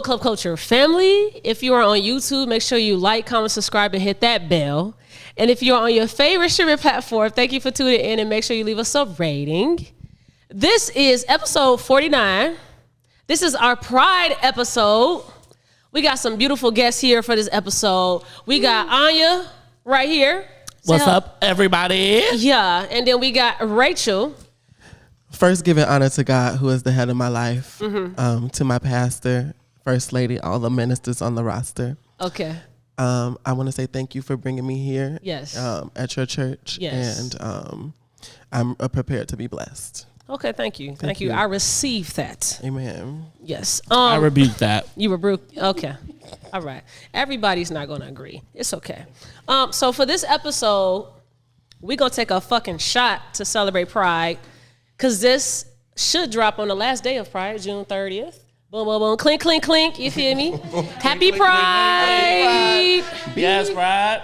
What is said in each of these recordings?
Club Culture family. If you are on YouTube, make sure you like, comment, subscribe, and hit that bell. And if you're on your favorite streaming platform, thank you for tuning in and make sure you leave us a rating. This is episode 49. This is our Pride episode. We got some beautiful guests here for this episode. We got Anya right here. What's up, everybody? Yeah, and then we got Rachel. First, giving honor to God, who is the head of my life, to my pastor, First Lady, all the ministers on the roster. Okay. I want to say thank you for bringing me here. Yes. At your church. Yes. And I'm prepared to be blessed. Okay, thank you. Thank you. I received that. Amen. Yes. I rebuke that. You rebuke. Okay. All right. Everybody's not going to agree. It's okay. So for this episode, we're going to take a fucking shot to celebrate Pride. Because this should drop on the last day of Pride, June 30th. Boom, boom, boom. Clink, clink, clink. You feel me? Happy Pride. Yes, Pride.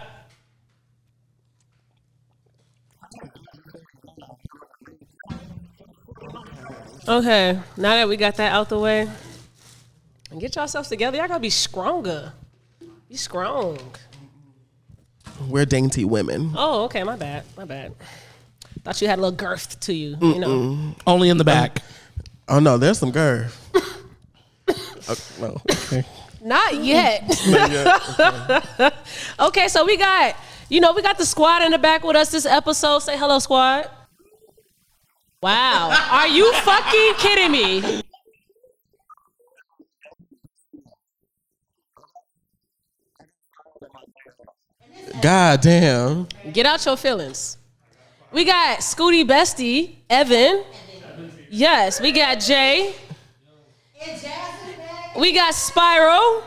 Okay. Now that we got that out the way, get yourselves together. Y'all got to be stronger. Be strong. We're dainty women. Oh, okay. My bad. Thought you had a little girth to you, you know. Only in the back. Oh, no, there's some girth. Okay. Not yet. Okay. Okay, so we got the squad in the back with us this episode. Say hello, squad. Wow. Are you fucking kidding me? God damn. Get out your feelings. We got Scooty Bestie, Evan. Yes, we got Jay. We got Spyro.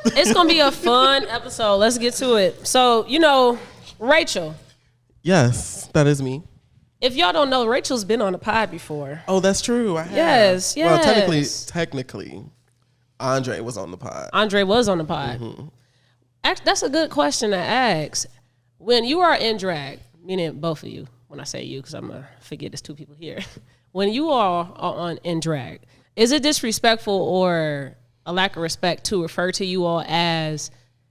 It's going to be a fun episode. Let's get to it. So, Rachel. Yes, that is me. If y'all don't know, Rachel's been on the pod before. Oh, that's true. I have. Yes. Well, technically, Andre was on the pod. Andre was on the pod. Mm-hmm. That's a good question to ask. When you are in drag, meaning both of you, when I say you, because I'm going to forget there's two people here. When you are in drag, is it disrespectful or a lack of respect to refer to you all as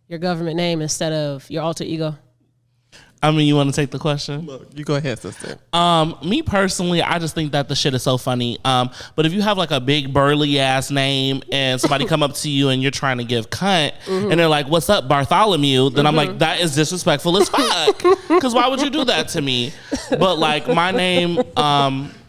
your government name instead of your alter ego? I mean, you want to take the question? You go ahead, sister. Me personally, I just think that the shit is so funny. But if you have like a big burly ass name and somebody come up to you and you're trying to give cunt and they're like, "What's up, Bartholomew?" Then I'm like, that is disrespectful as fuck. Because why would you do that to me? But like my name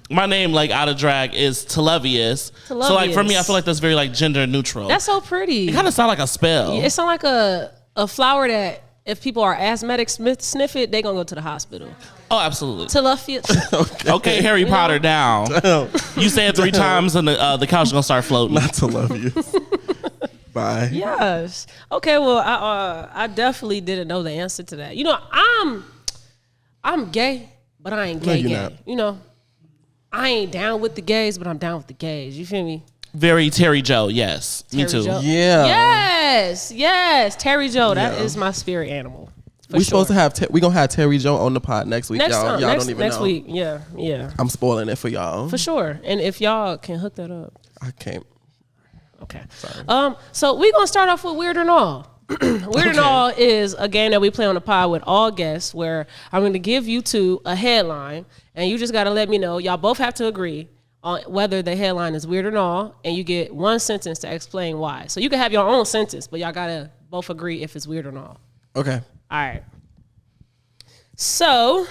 like out of drag is Televius. So like for me, I feel like that's very like gender neutral. That's so pretty. It kind of sounds like a spell. It sounds like a flower that if people are asthmatic, sniff it, they gonna go to the hospital. Oh, absolutely. Televius. Okay, Harry Potter down. You say it 3 times and the couch is gonna start floating. Not Televius. Bye. Yes. Okay. Well, I definitely didn't know the answer to that. I'm gay, but I ain't gay. Not. I ain't down with the gays, but I'm down with the gays. You feel me? Very Terry Joe, yes. Me too. Joe. Yeah. Yes. Terry Joe, that is my spirit animal. Supposed to have we gonna have Terry Joe on the pod next week. Y'all don't even know. Next week, yeah. I'm spoiling it for y'all. For sure. And if y'all can hook that up. I can't. Okay. Sorry. So we're gonna start off with Weird or All. Weird or All is a game that we play on the pod with all guests where I'm gonna give you two a headline and you just gotta let me know. Y'all both have to agree on whether the headline is weird or not, and you get one sentence to explain why. So you can have your own sentence, but y'all gotta both agree if it's weird or not. Okay. All right. So,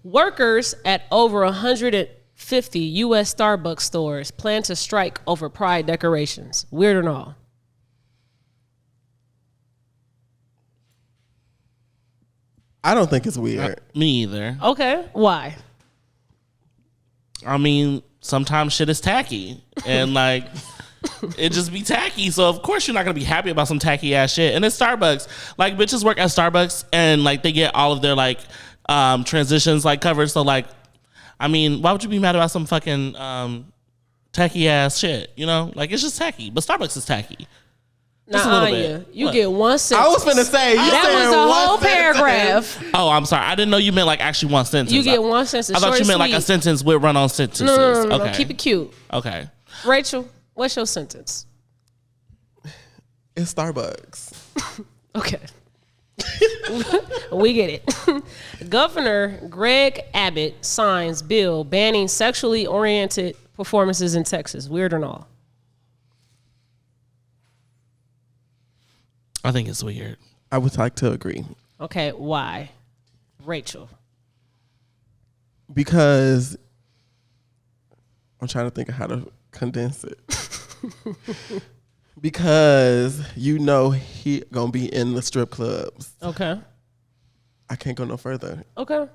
workers at over 150 U.S. Starbucks stores plan to strike over Pride decorations. Weird or not? I don't think it's weird. Me either. Okay. Why? I mean, sometimes shit is tacky and like it just be tacky. So of course you're not gonna be happy about some tacky ass shit. And it's Starbucks. Like bitches work at Starbucks and like they get all of their like transitions like covered. So like, I mean, why would you be mad about some fucking tacky ass shit? You know, like it's just tacky. But Starbucks is tacky. Just a little bit. You get one sentence. I was finna say that was a whole paragraph. Oh, I'm sorry. I didn't know you meant like actually one sentence. You get one sentence. I thought you meant like a sentence with run-on sentences. No. Okay. Keep it cute. Okay. Rachel, What's your sentence? It's Starbucks. Okay. We get it. Governor Greg Abbott signs bill banning sexually oriented performances in Texas. Weird or not? I think it's weird. I would like to agree. Okay, why? Rachel. Because I'm trying to think of how to condense it. Because you know he gonna be in the strip clubs. Okay. I can't go no further. Okay.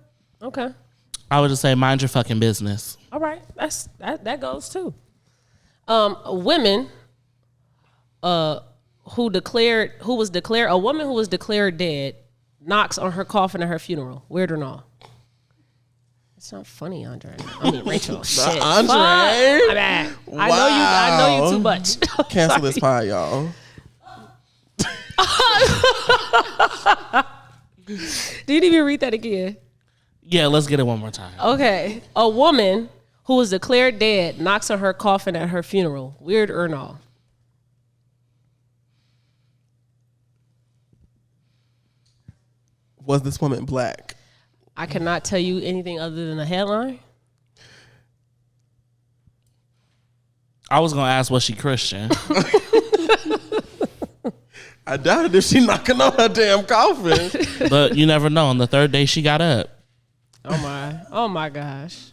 I would just say mind your fucking business. All right. That goes too. Women a woman who was declared dead knocks on her coffin at her funeral. Weird or not? It's not funny, Andre. I mean, Rachel. Shit. Andre. Fuck. I know you too much. Cancel this pod, y'all. Do you need me to read that again? Yeah, let's get it one more time. Okay. A woman who was declared dead knocks on her coffin at her funeral. Weird or not? Was this woman black? I cannot tell you anything other than the headline. I was gonna ask, was she Christian? I doubt it if she knocking on her damn coffin. But you never know. On the third day, she got up. Oh my gosh.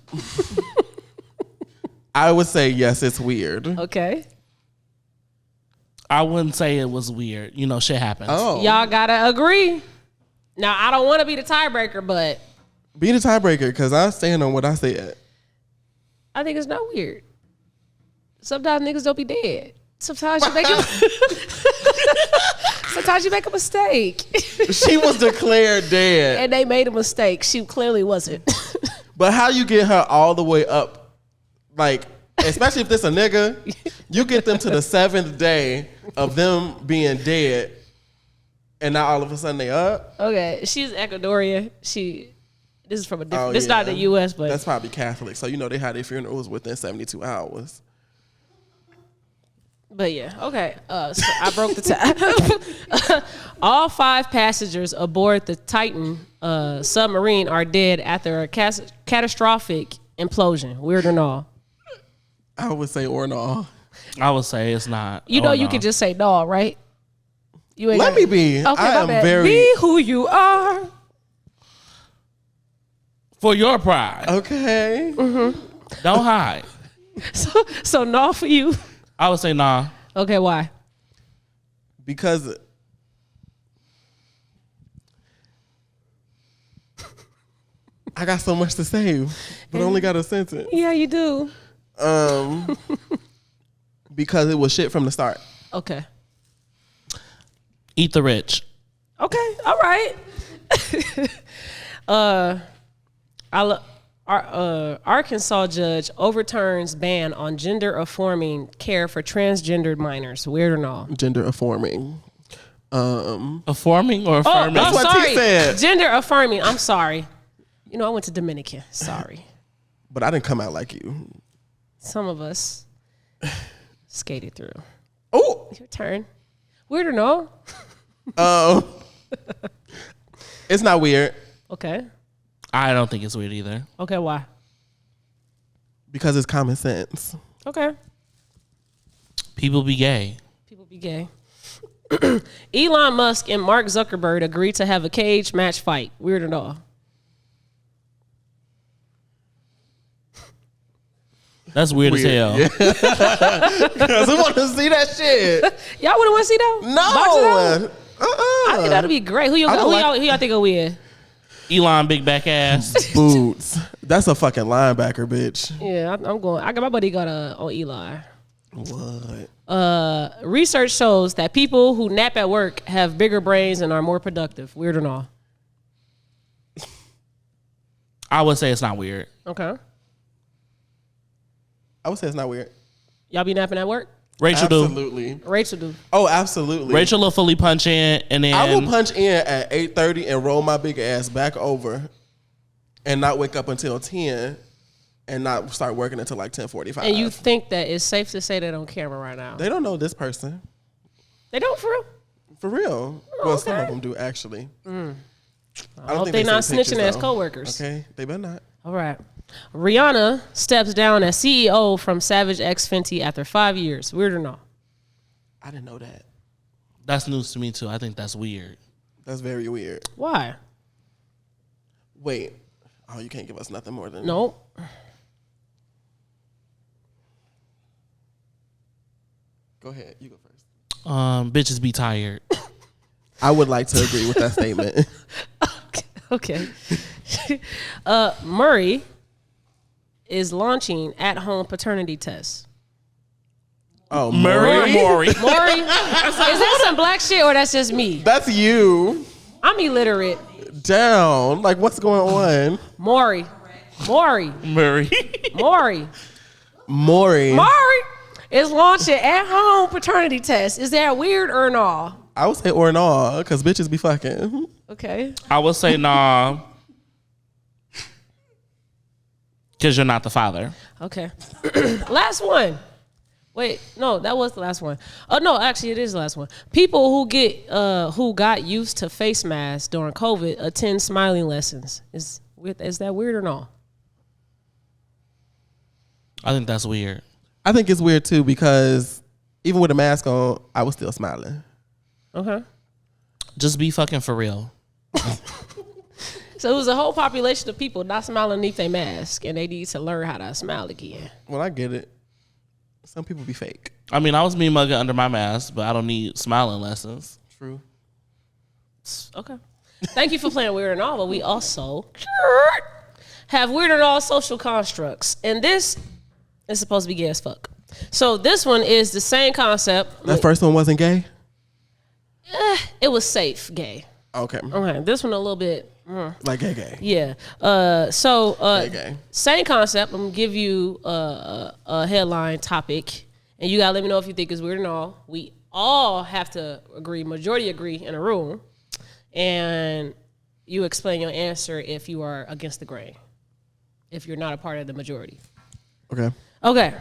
I would say yes, it's weird. Okay. I wouldn't say it was weird. You know, shit happens. Oh. Y'all gotta agree. Now, I don't want to be the tiebreaker, but Be the tiebreaker because I stand on what I said. I think it's not weird. Sometimes niggas don't be dead. Sometimes you make sometimes you make a mistake. She was declared dead. And they made a mistake. She clearly wasn't. But how you get her all the way up? Like, especially if this a nigga, you get them to the 7th day of them being dead, and now all of a sudden they up. Okay, she's Ecuadorian. This is from a different. Oh, This not the U.S., but that's probably Catholic. So you know they had their funerals within 72 hours. But yeah, okay. So I broke the tie. All 5 passengers aboard the Titan submarine are dead after a catastrophic implosion. Weird or not? I would say or no. I would say it's not. You know, you can just say no, right? You ain't Let gotta- me be. Okay, I my am bad. very Be who you are. For your pride. okay. Don't hide. So no for you. I would say nah. Okay, why? Because I got so much to say, but I only got a sentence. Yeah, you do. Because it was shit from the start. Okay. Eat the rich. Okay. All right. Arkansas judge overturns ban on gender affirming care for transgendered minors. Weird or not? Gender affirming. Affirming or affirming? That's what sorry. T said. Gender affirming. I'm sorry. You know, I went to Dominican. Sorry. But I didn't come out like you. Some of us skated through. Oh. Your turn. Weird or no? It's not weird Okay. I don't think it's weird either. Okay, why? because it's common sense. Okay. People be gay. People be gay. Elon Musk and Mark Zuckerberg agreed to have a cage match fight. Weird or not? That's weird as hell. Yeah. Because I want to see that shit. Y'all wouldn't want to see that? No. I think that'd be great. Who y'all think will win? Elon big back ass. Boots. That's a fucking linebacker, bitch. Yeah, I'm going. I got my buddy got on Eli. What? Research shows that people who nap at work have bigger brains and are more productive. Weird or not? I would say it's not weird. Okay. I would say it's not weird. Y'all be napping at work? Rachel do. Absolutely. Rachel do. Oh, absolutely. Rachel will fully punch in and then I will punch in at 8:30 and roll my big ass back over and not wake up until 10 and not start working until like 10:45. And you think that it's safe to say that on camera right now? They don't know this person. They don't, for real? For real. Oh, well, okay. some of them do, actually. I don't hope think they're they not send snitching pictures, as though. coworkers. Okay, they better not. All right. Rihanna steps down as CEO from Savage X Fenty after 5 years. Weird or no? I didn't know that. That's news to me too. I think that's weird. That's very weird. Why? Wait. Oh, you can't give us nothing more than... Nope. Go ahead. You go first. Bitches be tired. I would like to agree with that statement. Okay. Murray is launching at-home paternity tests. Oh, Murray. Maury? Is that some black shit or that's just me? That's you. I'm illiterate. Down. Like, what's going on? Maury. Murray. Maury is launching at-home paternity tests. Is that weird or no? I would say or no, because bitches be fucking. Okay. I would say nah. Because you're not the father. Okay. Last one. Wait, no, that was the last one. Oh no, actually, it is the last one. People who got used to face masks during COVID attend smiling lessons. Is that weird or no? I think that's weird. I think it's weird too because even with a mask on, I was still smiling. Okay. Just be fucking for real. So it was a whole population of people not smiling underneath their mask, and they need to learn how to smile again. Well, I get it. Some people be fake. I mean, I was me mugging under my mask, but I don't need smiling lessons. True. Okay. Thank you for playing Weird and All, but we also have Weird and All social constructs. And this is supposed to be gay as fuck. So this one is the same concept. That first one wasn't gay? It was safe gay. Okay. Okay. This one a little bit. Like gay. Yeah. Gay. Same concept. I'm going to give you a headline topic, and you got to let me know if you think it's weird or not. We all have to agree, majority agree in a room, and you explain your answer if you are against the grain, if you're not a part of the majority. Okay.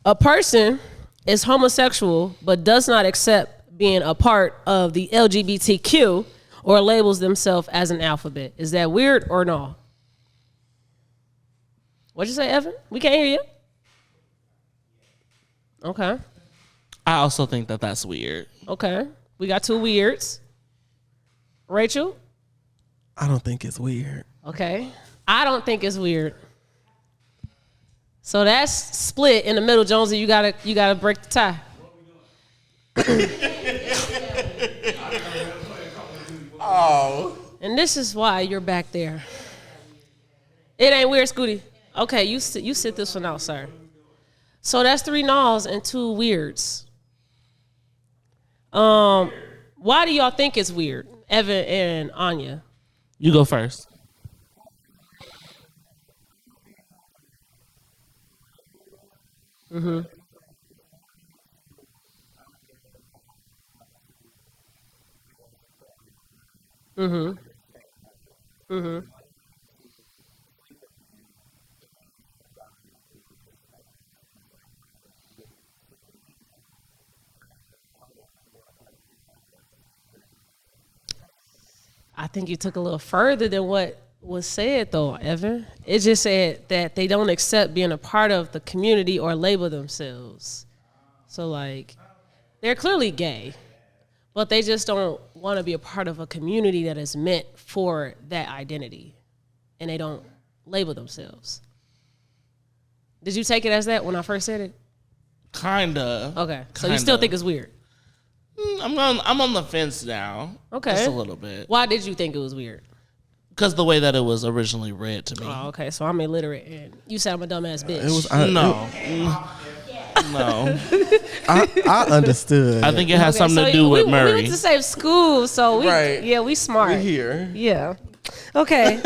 A person is homosexual but does not accept being a part of the LGBTQ or labels themselves as an alphabet. Is that weird or no? What'd you say, Evan? We can't hear you. Okay. I also think that that's weird. Okay. We got two weirds. Rachel? I don't think it's weird. Okay. I don't think it's weird. So that's split in the middle, Jonesy. You gotta break the tie. Oh. And this is why you're back there. It ain't weird, Scooty. Okay, you sit this one out, sir. So that's 3 nulls and 2 weirds. Why do y'all think it's weird, Evan and Anya? You go first. Mm-hmm. Mm-hmm. Mm-hmm. I think you took a little further than what was said, though, Evan. It just said that they don't accept being a part of the community or label themselves. So, like, they're clearly gay, but they just don't want to be a part of a community that is meant for that identity, and they don't label themselves. Did you take it as that when I first said it? Kinda. Okay, so you still think it's weird? I'm on the fence now. Okay, just a little bit. Why did you think it was weird? Because the way that it was originally read to me. Oh, okay. So I'm illiterate, and you said I'm a dumbass bitch. No. I understood. I think it has something to do with Murray. We went to the same school, so we smart. We here. Yeah. Okay.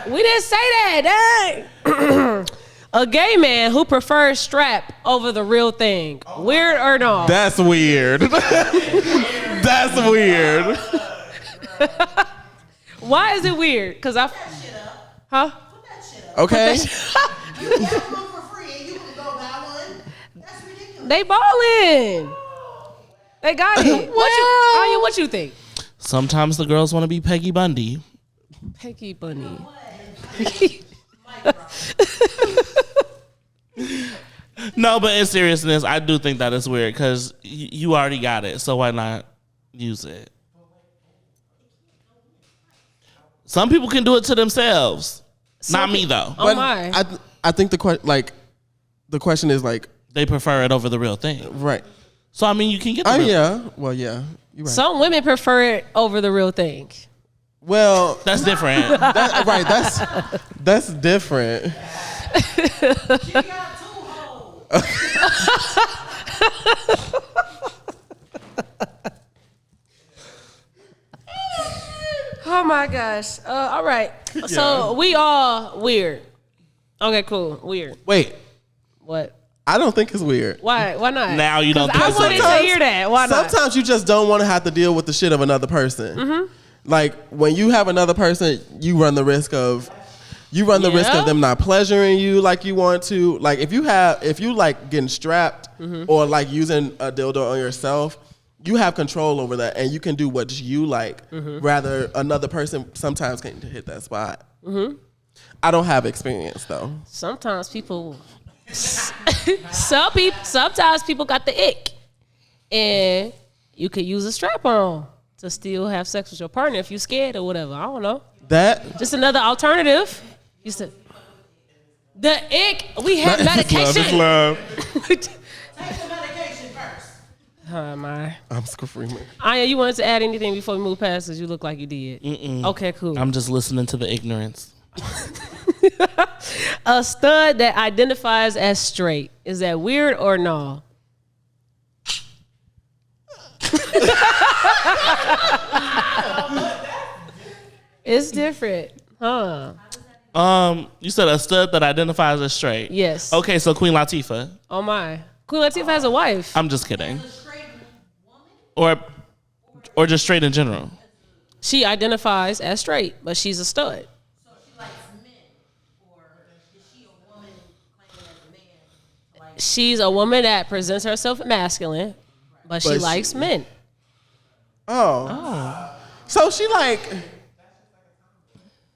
We didn't say that. Dang. A gay man who prefers strap over the real thing. Weird or no? That's weird. That's weird. Why is it weird? Because I, huh? Put that shit up. Okay. You get one for free and you can go buy one. That's ridiculous. They balling. They got it. What you think? Sometimes the girls want to be Peggy Bundy. Peggy Bunny. No, but in seriousness, I do think that is weird because you already got it, so why not use it? Some people can do it to themselves. Not me though. Oh my. I think the question is like They prefer it over the real thing. right. So I mean, you can get the real Yeah. Well, yeah. You're right. Some women prefer it over the real thing. Well, That's different. right. That's different. She got 2 hoes. Oh my gosh. All right. So we all weird. Okay, cool. Weird. Wait, What? I don't think it's weird. Why? Why not? Now you don't think I it's wanted weird. to hear that. Why not? Sometimes you just don't want to have to deal with the shit of another person. Like when you have another person, you run the risk of Yeah. them not pleasuring you like you want to. Like if you like getting strapped or like using a dildo on yourself, you have control over that and you can do what you like. Rather, another person sometimes can hit that spot. I don't have experience though. Sometimes people. Sometimes people got the ick, and you could use a strap on to still have sex with your partner if you're scared or whatever. I don't know. That Just another alternative. You said the ick. We have medication. love. Take the medication first. Oh my. I'm screaming. Anya, you wanted to add anything before we move past? Cause you look like you did. Okay, cool. I'm just listening to the ignorance. A stud that identifies as straight, is that weird or no? It's different, huh? You said a stud that identifies as straight. Yes. Okay, so Queen Latifah. Oh my. Queen Latifah has a wife. I'm just kidding. Or just straight in general. She identifies as straight, but she's a stud. So she likes men, or is she a woman claiming as a man? Like, She's a woman that presents herself masculine, but she But likes men. Oh. So she like.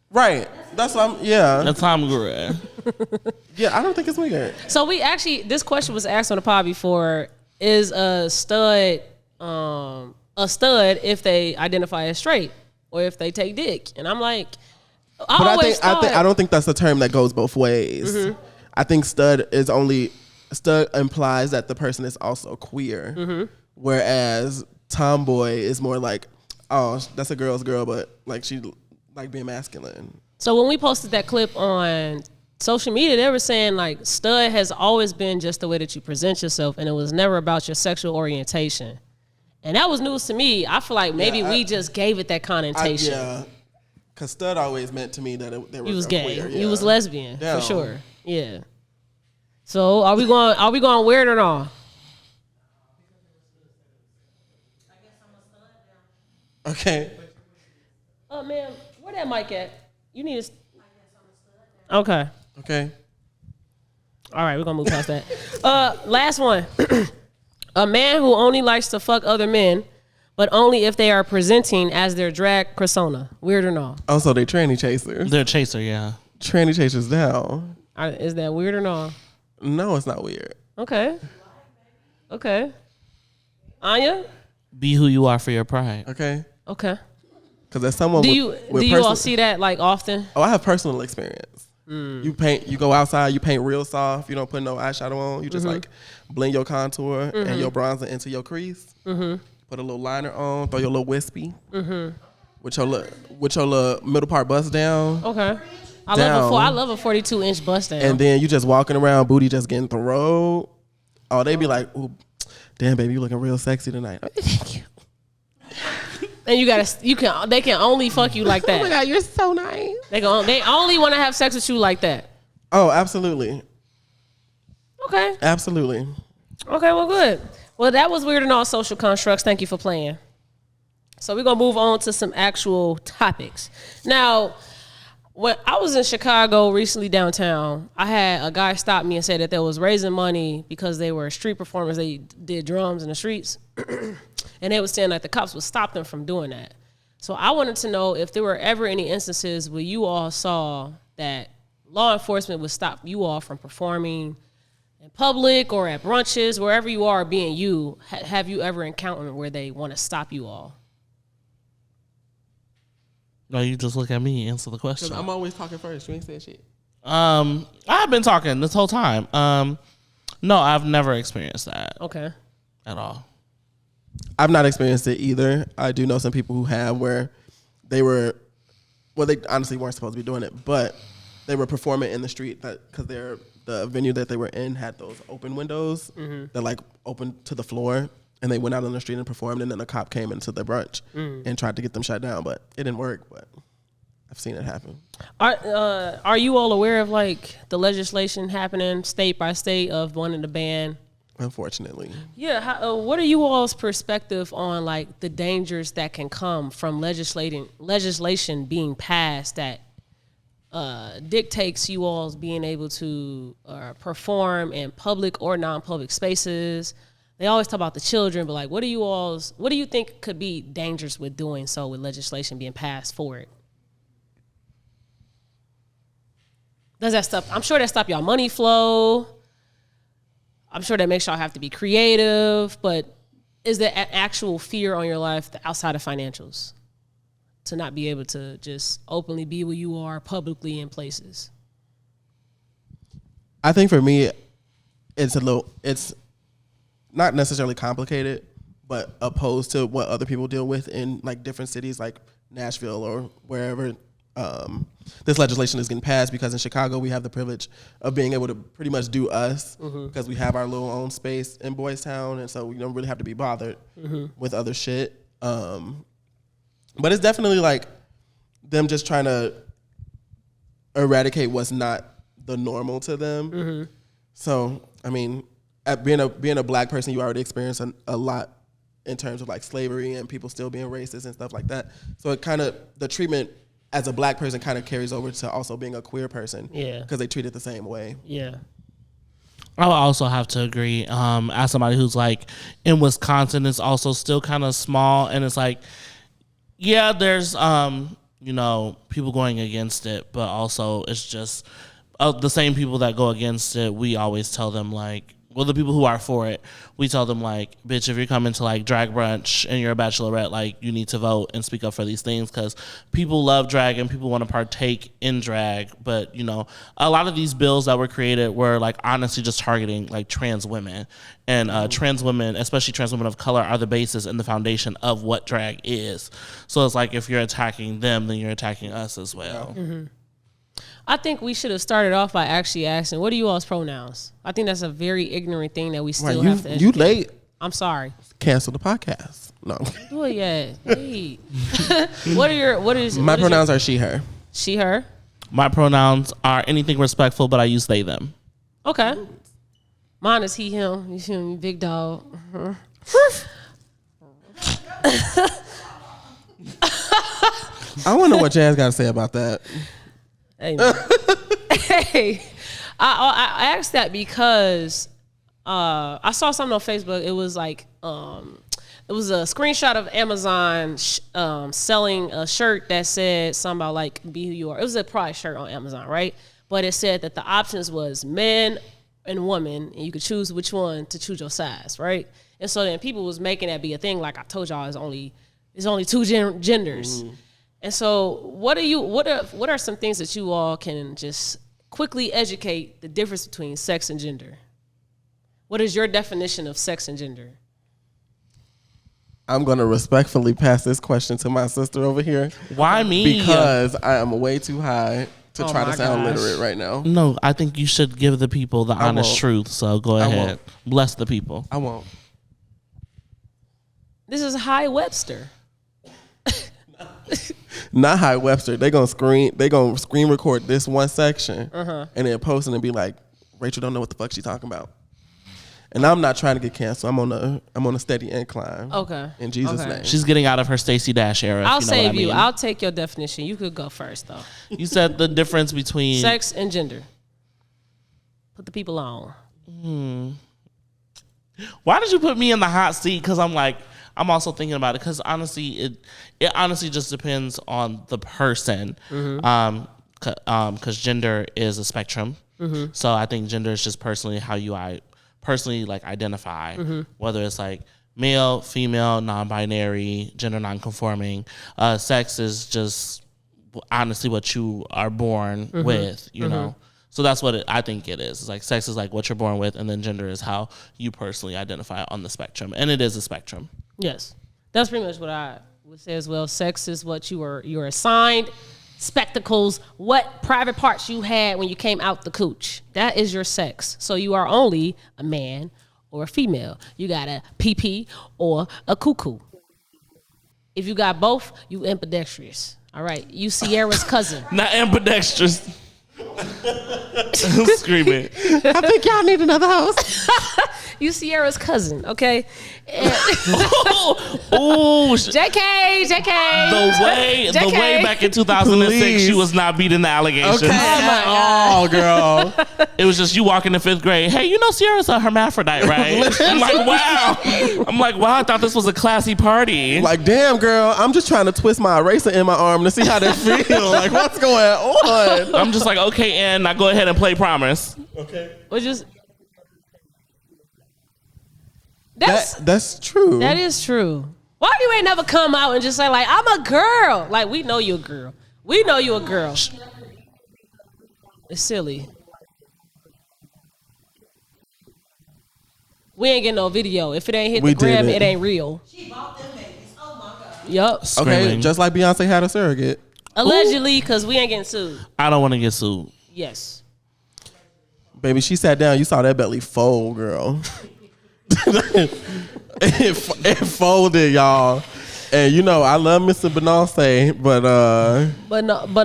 Right. That's what I'm. Yeah. That's how I'm good. Yeah. I don't think it's weird. So we actually, this question was asked on the pod before: is a stud if they identify as straight or if they take dick? And I'm like, I don't think that's a term that goes both ways. I think stud implies that the person is also queer, whereas tomboy is more like, oh, that's a girl's girl, but like she like being masculine. So when we posted that clip on social media, they were saying like stud has always been just the way that you present yourself, and it was never about your sexual orientation. And that was news to me. I feel like maybe we just gave it that connotation. Yeah, because stud always meant to me that they were You was gay. queer, You was lesbian Down. for sure. Yeah. So are we going weird or not? Okay. Oh man, where that mic at? You need to. Okay. Okay. All right, we're gonna move past that. Last one. A man who only likes to fuck other men, but only if they are presenting as their drag persona. Weird or no? Also, they tranny chasers. They're a chaser, yeah. Tranny chasers down. Is that weird or no? No, it's not weird. Okay. Okay. Anya? Be who you are for your pride. Okay. Okay. Because as someone Do with you all see that like often? Oh, I have personal experience. You go outside, you paint real soft. You don't put no eyeshadow on. You just like blend your contour and your bronzer into your crease. Put a little liner on. Throw your little wispy. With your little middle part bust down. Okay. Down. I love a 42-inch bust down. And then you just walking around, booty just getting thrown. Oh, they be like, "Ooh, damn, baby, you looking real sexy tonight." Thank you. And they can only fuck you like that. Oh my God, you're so nice. They only want to have sex with you like that. Oh, absolutely. Okay. Absolutely. Okay, well, good. Well, that was Weird and All Social Constructs. Thank you for playing. So we're gonna move on to some actual topics. Now, when I was in Chicago recently downtown, I had a guy stop me and say that they was raising money because they were street performers. They did drums in the streets. And they were saying that the cops would stop them from doing that. So I wanted to know if there were ever any instances where you all saw that law enforcement would stop you all from performing in public or at brunches, wherever you are being you. Have you ever encountered where they want to stop you all? No, you just look at me and answer the question. I'm always talking first. You ain't saying shit. I've been talking this whole time. No, I've never experienced that. Okay. At all. I've not experienced it either. I do know some people who have where they honestly weren't supposed to be doing it, but they were performing in the street because the venue that they were in had those open windows that like open to the floor, and they went out on the street and performed, and then a cop came into the brunch and tried to get them shut down, but it didn't work. But I've seen it happen. Are you all aware of like the legislation happening state by state of wanting to ban? Unfortunately. Yeah. What are you all's perspective on like the dangers that can come from legislation being passed that dictates you all's being able to perform in public or non-public spaces? They always talk about the children, but like, what do you think could be dangers with doing so with legislation being passed for it? Does that stop? I'm sure that stop y'all money flow. I'm sure that makes y'all have to be creative, but is there an actual fear on your life outside of financials to not be able to just openly be where you are publicly in places? I think for me, it's not necessarily complicated, but opposed to what other people deal with in like different cities like Nashville or wherever this legislation is getting passed, because in Chicago we have the privilege of being able to pretty much do us because we have our little own space in Boys Town, and so we don't really have to be bothered with other shit. But it's definitely like them just trying to eradicate what's not the normal to them. So I mean, being a black person, you already experience a lot in terms of like slavery and people still being racist and stuff like that. So it kind of, the treatment as a black person kind of carries over to also being a queer person. Yeah. Because they treat it the same way. Yeah. I would also have to agree. As somebody who's like in Wisconsin, it's also still kind of small, and it's like, yeah, there's people going against it, but also it's just the same people that go against it. We always tell them like, well, the people who are for it, we tell them like, bitch, if you're coming to like drag brunch and you're a bachelorette, like you need to vote and speak up for these things, because people love drag and people want to partake in drag. But a lot of these bills that were created were like honestly just targeting like trans women, and trans women, especially trans women of color, are the basis and the foundation of what drag is. So it's like if you're attacking them, then you're attacking us as well. I think we should have started off by actually asking, what are you all's pronouns? I think that's a very ignorant thing that we still have to educate. You late. I'm sorry. Cancel the podcast. No. Do it yet. Wait. What is my pronouns are she, her. She, her? My pronouns are anything respectful, but I use they, them. Okay. Mine is he, him. You feel me? Big dog. I wonder what Jazz got to say about that. Hey, I asked that because I saw something on Facebook. It was like it was a screenshot of Amazon selling a shirt that said something about like be who you are. It was a Pride shirt on Amazon, right? But it said that the options was men and women, and you could choose which one to choose your size, right? And so then people was making that be a thing. Like I told y'all, it's only two genders. And so what are some things that you all can just quickly educate the difference between sex and gender? What is your definition of sex and gender? I'm going to respectfully pass this question to my sister over here. Why me? Because I am way too high to try to sound literate right now. No, I think you should give the people the honest truth. So go ahead. Bless the people. I won't. This is High Webster. Not High Webster. They gonna screen record this one section and then post it and be like, Rachel don't know what the fuck she's talking about. And I'm not trying to get canceled. I'm on a steady incline. Okay. In Jesus' Okay. name. She's getting out of her Stacey Dash era. I'll if you know what save I you. mean. I'll take your definition. You could go first, though. You said the difference between Sex and gender. Put the people on. Why did you put me in the hot seat? Because I'm also thinking about it. Because honestly, it honestly just depends on the person. Because gender is a spectrum. So I think gender is just personally how I personally like identify, whether it's like male, female, non-binary, gender non-conforming. Sex is just honestly what you are born with, you know. So that's what I think it is. It's like sex is like what you're born with, and then gender is how you personally identify on the spectrum, and it is a spectrum. Yes, that's pretty much what I would say as well. Sex is what you're assigned. Spectacles, what private parts you had when you came out the cooch. That is your sex. So you are only a man or a female. You got a PP or a cuckoo. If you got both, you ambidextrous. All right, you Sierra's cousin. Not ambidextrous. I'm screaming. I think y'all need another house. You Sierra's cousin, okay? Oh, JK. the way back in 2006, Please. she was not beating the allegations. Okay. Oh, girl. It was just you walking in 5th grade. Hey, you know Sierra's a hermaphrodite, right? I'm like, wow. I thought this was a classy party. Like, damn, girl. I'm just trying to twist my eraser in my arm to see how they feel. Like, what's going on? I'm just like, okay, and now go ahead and play Promise. Okay. Or just That's true. that is true. Why you ain't never come out and just say like I'm a girl? Like we know you a girl. We know you a girl. It's silly. We ain't getting no video. If it ain't hit We the gram, didn't. it ain't real. She bought them babies. Oh my God. Yup. Okay, Screaming. just like Beyonce had a surrogate. Allegedly, because we ain't getting sued. I don't want to get sued. Yes. Baby, she sat down. You saw that belly fold, girl. it folded, y'all. And you know, I love Mr. Beyonce, but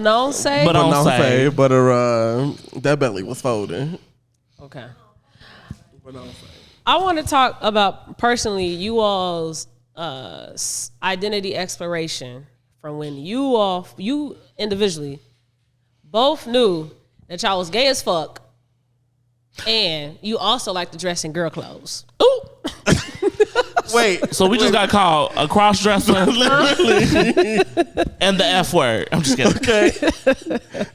Don't say. But don't say. That belly was folding. Okay. I want to talk about personally you all's identity exploration from when you individually both knew that y'all was gay as fuck, and you also like to dress in girl clothes. Ooh. Wait, So we just got called a cross dresser and the F word. I'm just kidding. okay.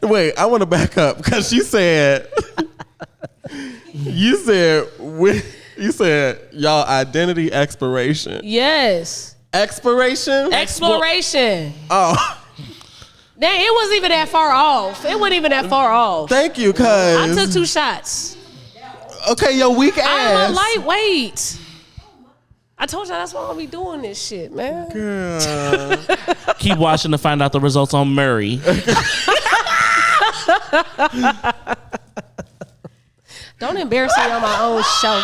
Wait, I want to back up because you said y'all identity exploration. Yes. Expiration? Exploration. Oh, Dang, it wasn't even that far off. It wasn't even that far off. thank you, I cuz. took 2 shots. Okay, your weak I'm ass. a lightweight. I told y'all that's why I'll be doing this shit, man. Girl. Keep watching to find out the results on Murray. Don't embarrass me on my own show.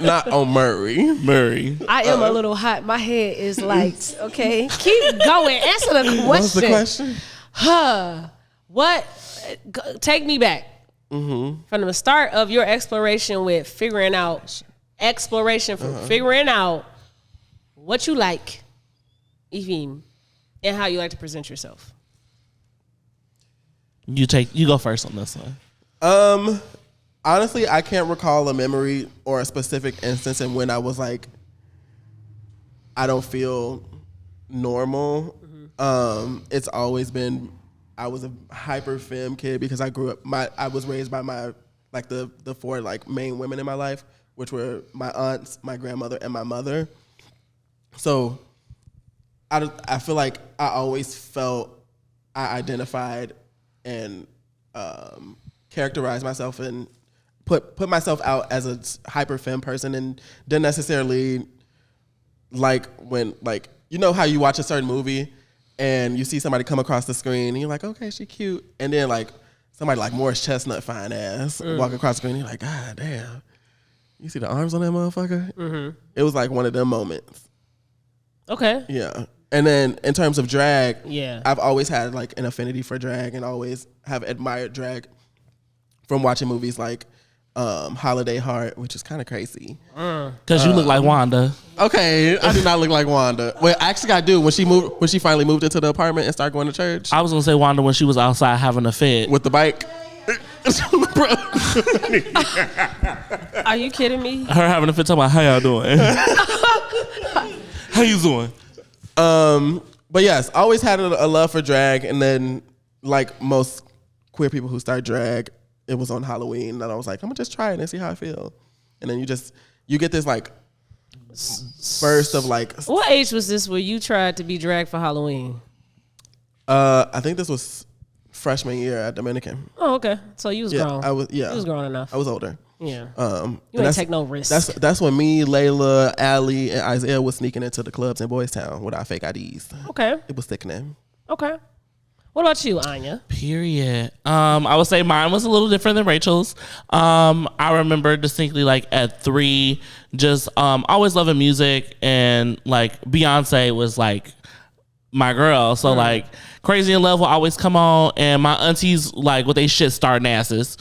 Not on Murray. Murray. I am a little hot. My head is light. Okay, keep going. Answer the question. What's the question? What? Take me back from the start of your exploration with figuring out figuring out what you like, even, and how you like to present yourself. You go first on this one. Honestly, I can't recall a memory or a specific instance in when I was like, I don't feel normal. It's always been, I was a hyper femme kid because I was raised by my, like the 4 like main women in my life, which were my aunts, my grandmother, and my mother. So I feel like I always felt I identified and characterized myself and put myself out as a hyper femme person, and didn't necessarily like when, like, you know how you watch a certain movie and you see somebody come across the screen and you're like, okay, she cute, and then like somebody like Morris Chestnut fine ass walk across the screen and you're like, god damn, you see the arms on that motherfucker? It was like one of them moments. Okay. Yeah. And then in terms of drag, Yeah. I've always had like an affinity for drag and always have admired drag from watching movies like Holiday Heart, which is kind of crazy. Because you look like Wanda. Okay, I do not look like Wanda. Well, actually, I do. When she finally moved into the apartment and started going to church I was gonna say Wanda when she was outside having a fit. with the bike. Are you kidding me? Her having a fit talking about how y'all doing. How you doing? But yes, always had a love for drag, and then like most queer people who start drag, it was on Halloween, and I was like, I'm gonna just try it and see how I feel. And then you get this like burst of like. What age was this where you tried to be dragged for Halloween? I think this was freshman year at Dominican. Oh, okay. So you was grown. You was grown enough. I was older. Yeah. You ain't take no risks. That's when me, Layla, Allie, and Isaiah was sneaking into the clubs in Boys Town with our fake IDs. Okay. It was sickening. Okay. What about you, Anya? Period. I would say mine was a little different than Rachel's. I remember distinctly like at 3, just always loving music, and like Beyonce was like my girl. So like Crazy in Love will always come on, and my aunties like with they shit starting asses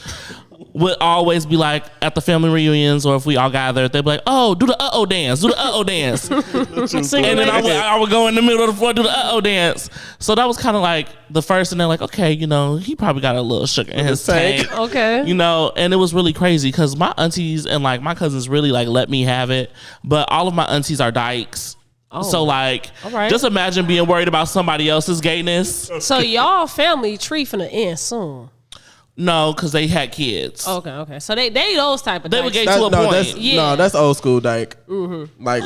would always be like at the family reunions, or if we all gathered, they'd be like, "Oh, do the dance, do the dance," and then I would go in the middle of the floor, do the dance. So that was kind of like the first, and they're like, "Okay, you know, he probably got a little sugar in his tank." Okay, you know, and it was really crazy because my aunties and like my cousins really like let me have it, but all of my aunties are dykes. Oh. So like, right. Just imagine being worried about somebody else's gayness. So y'all family tree finna end soon. No, because they had kids. Okay. So they those type of They were dykes. gay to a point. That's old school dyke. Like,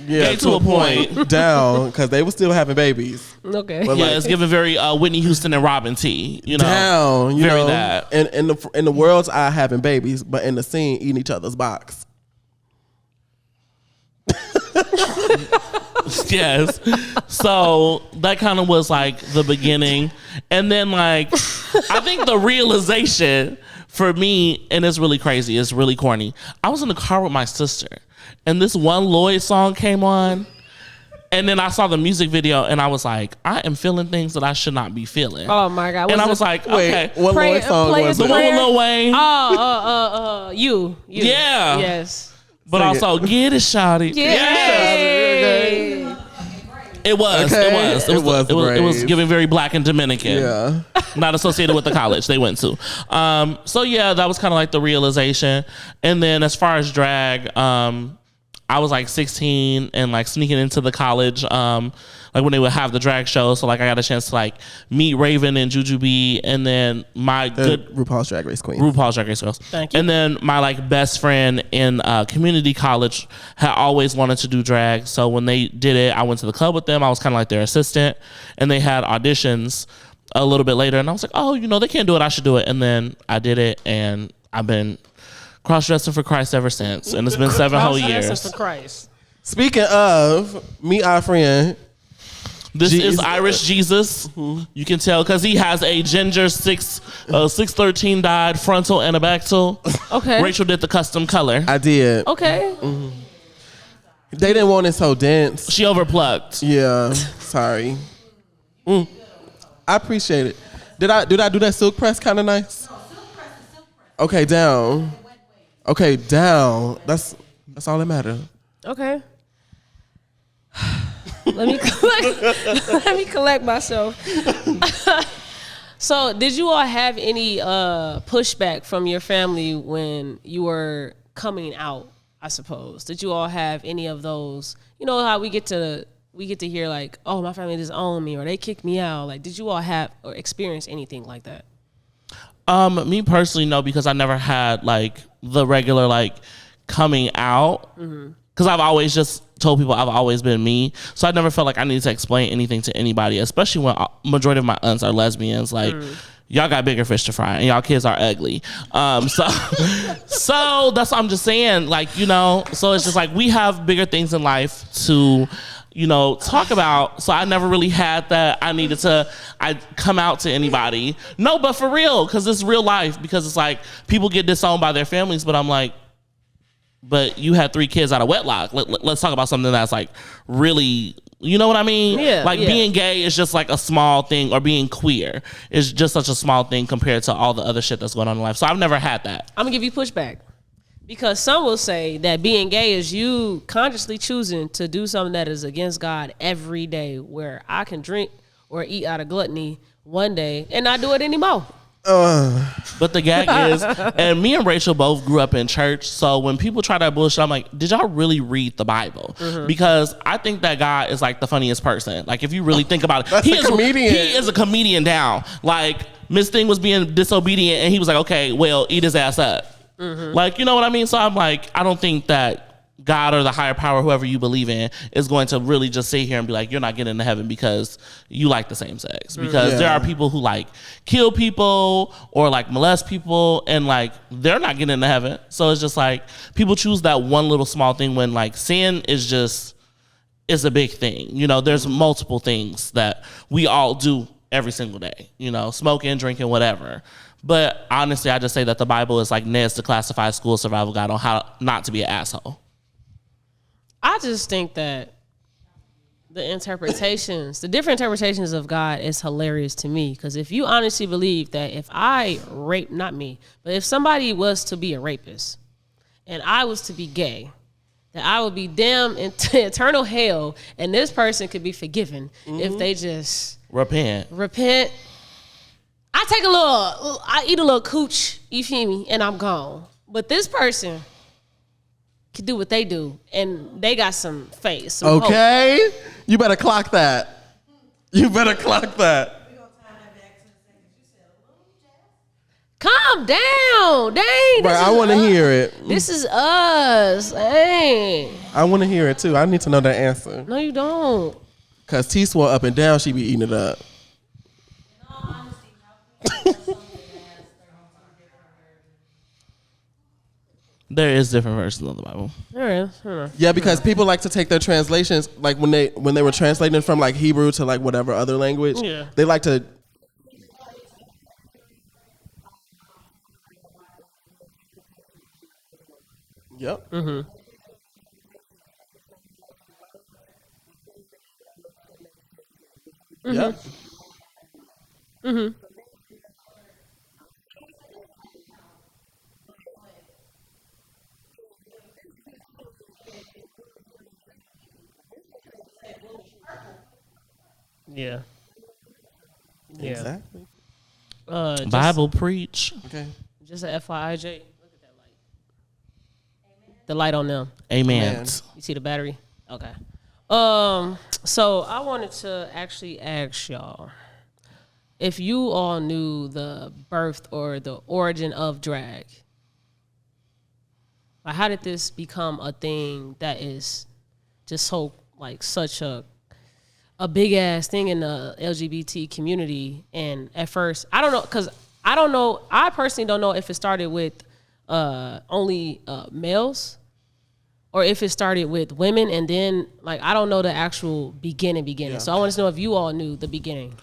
Gay to a point. Down, because they were still having babies. Okay. But Yeah, it's giving very Whitney Houston and Robin T. You know, down, very that. And in the world's eye having babies, but in the scene eating each other's box. Yes. So that kind of was like the beginning. And then like, I think the realization for me, and it's really crazy, it's really corny. I was in the car with my sister, and this one Lloyd song came on. And then I saw the music video, and I was like, I am feeling things that I should not be feeling. Oh my God. And I was like, okay. What Lloyd song was The it? one with Lil Wayne. You. Yeah. Yes. But Sing also, get it, shawty. Yay. It was. Okay. It was giving very Black and Dominican. Yeah. Not associated with the college they went to. So yeah, that was kind of like the realization. And then as far as drag, I was like 16 and like sneaking into the college, like when they would have the drag show. So like I got a chance to like meet Raven and Jujubee, and then my good RuPaul's Drag Race queen. RuPaul's Drag Race girls. Thank you. And then my like best friend in community college had always wanted to do drag. So when they did it, I went to the club with them. I was kind of like their assistant, and they had auditions a little bit later. And I was like, oh, you know, they can't do it. I should do it. And then I did it, and I've been cross-dressing for Christ ever since. And it's been 7 whole years. For Christ. Speaking of, meet our friend. This is Irish Jesus. You can tell because he has a ginger 613 dyed frontal and a back toe. Okay. Rachel did the custom color. I did. Okay. They didn't want it so dense. She overplucked. Yeah. Sorry. I appreciate it. Did I do that silk press kind of nice? Okay, down. Okay, down. That's all that matters. Okay. Let me collect myself. So, did you all have any pushback from your family when you were coming out? I suppose. Did you all have any of those? You know how we get to hear like, oh, my family disowned me or they kicked me out. Like, did you all have or experience anything like that? Me personally, no, because I never had like the regular like coming out. Because I've always just told people I've always been me. So I never felt like I needed to explain anything to anybody, especially when majority of my aunts are lesbians. Like, y'all got bigger fish to fry and y'all kids are ugly. So that's what I'm just saying. Like, you know, so it's just like we have bigger things in life to, you know, talk about. So I never really had that I come out to anybody. No, but for real, because it's real life. Because it's like people get disowned by their families, but I'm like, but you had 3 kids out of wedlock. Let's talk about something that's like really You know what I mean? Yeah, like yeah. being gay is just like a small thing, or being queer is just such a small thing compared to all the other shit that's going on in life. So I've never had that. I'm gonna give you pushback because some will say that being gay is you consciously choosing to do something that is against God every day, where I can drink or eat out of gluttony one day and not do it anymore. But the gag is, and me and Rachel both grew up in church, so when people try that bullshit, I'm like, did y'all really read the Bible? Because I think that God is like the funniest person. Like, if you really think about it, That's a comedian. He is a comedian down. Like, Miss Thing was being disobedient, and he was like, okay, well, eat his ass up. Like, you know what I mean? So I'm like, I don't think that God or the higher power, whoever you believe in, is going to really just sit here and be like, you're not getting into heaven because you like the same sex. Because there are people who like kill people or like molest people, and like they're not getting into heaven. So it's just like people choose that one little small thing when like sin is a big thing. You know, there's multiple things that we all do every single day, you know, smoking, drinking, whatever. But honestly, I just say that the Bible is like Ned's declassified school survival guide on how not to be an asshole. I just think that the different interpretations of God is hilarious to me. Because if you honestly believe that if I rape, not me, but if somebody was to be a rapist and I was to be gay, that I would be damned into eternal hell, and this person could be forgiven if they just Repent. I eat a little cooch, you feel me, and I'm gone. But this person can do what they do, and they got some face. Some hope. Okay? You better clock that. You better clock that. We're gonna time that back to the seconds you said a little jazz. Calm down. Dang. Right, I want to hear it. This is us. Dang. I want to hear it too. I need to know that answer. No, you don't. Cause T swore up and down, she be eating it up. In all honesty, how can you tell something that has 32 different versions? There is different versions of the Bible. There is. Yeah, because people like to take their translations, like when they were translating from like Hebrew to like whatever other language. Yeah. They like to. Yep. Yep. Yeah. Yeah. Exactly. Bible preach. Okay. Just a FYI, Jay. Look at that light. The light on them. Amen. Man. You see the battery? Okay. So I wanted to actually ask y'all if you all knew the birth or the origin of drag. Like, how did this become a thing that is just so like such a big ass thing in the LGBT community? And at first, I don't know, because I personally don't know if it started with only males, or if it started with women, and then like I don't know the actual beginning. Yeah. So I want to know if you all knew the beginning.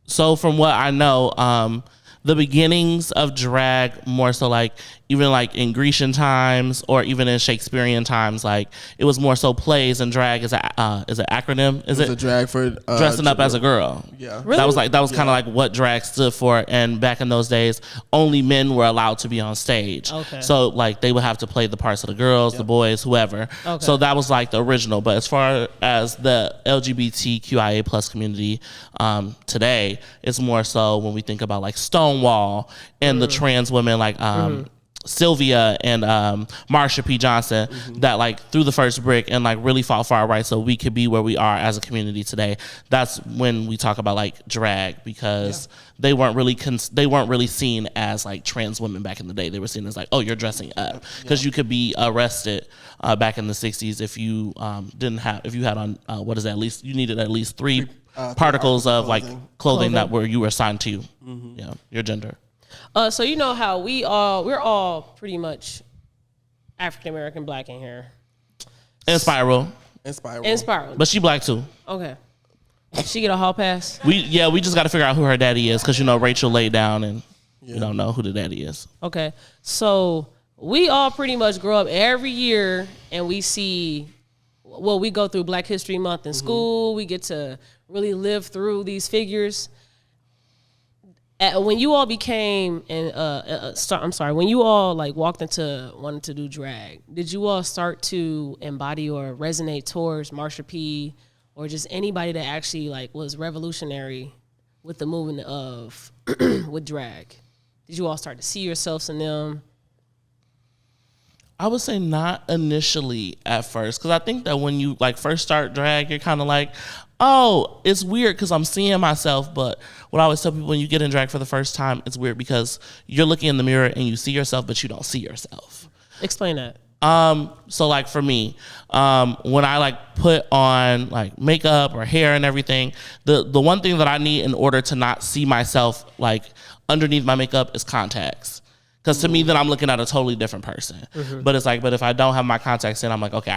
So from what I know, the beginnings of drag, more so like even like in Grecian times or even in Shakespearean times, like it was more so plays, and drag is an acronym. Is It's a it drag for dressing up as a girl? Yeah. Really? That was kind of like what drag stood for. And back in those days, only men were allowed to be on stage. Okay. So like they would have to play the parts of the girls, the boys, whoever. Okay. So that was like the original. But as far as the LGBTQIA plus community today, it's more so when we think about like Stonewall and the trans women like Sylvia and Marsha P. Johnson that like threw the first brick and like really fought for our rights so we could be where we are as a community today. That's when we talk about like drag, because they weren't really seen as like trans women back in the day. They were seen as like, oh, you're dressing up, because you could be arrested back in the 60s if you had on what is that, at least you needed at least three particles of like clothing that you were assigned to your gender. So you know how we're all pretty much African American black in here. And Spiral. And Spiral. And Spiral. But she black too. Okay. Did she get a hall pass? We just got to figure out who her daddy is, because Rachel laid down and we don't know who the daddy is. Okay. So we all pretty much grow up every year and we see well, we go through Black History Month in school. We get to really live through these figures. When you all became when you all like walked into wanting to do drag, did you all start to embody or resonate towards Marsha P or just anybody that actually like was revolutionary with the movement of with drag? Did you all start to see yourselves in them? I would say not initially at first, because I think that when you like first start drag, you're kind of like, oh, it's weird because I'm seeing myself. But what I always tell people when you get in drag for the first time, it's weird because you're looking in the mirror and you see yourself, but you don't see yourself. Explain that. So like for me, when I like put on like makeup or hair and everything, the one thing that I need in order to not see myself like underneath my makeup is contacts. Because to me, then I'm looking at a totally different person. But it's like, but if I don't have my contacts in, I'm like, okay,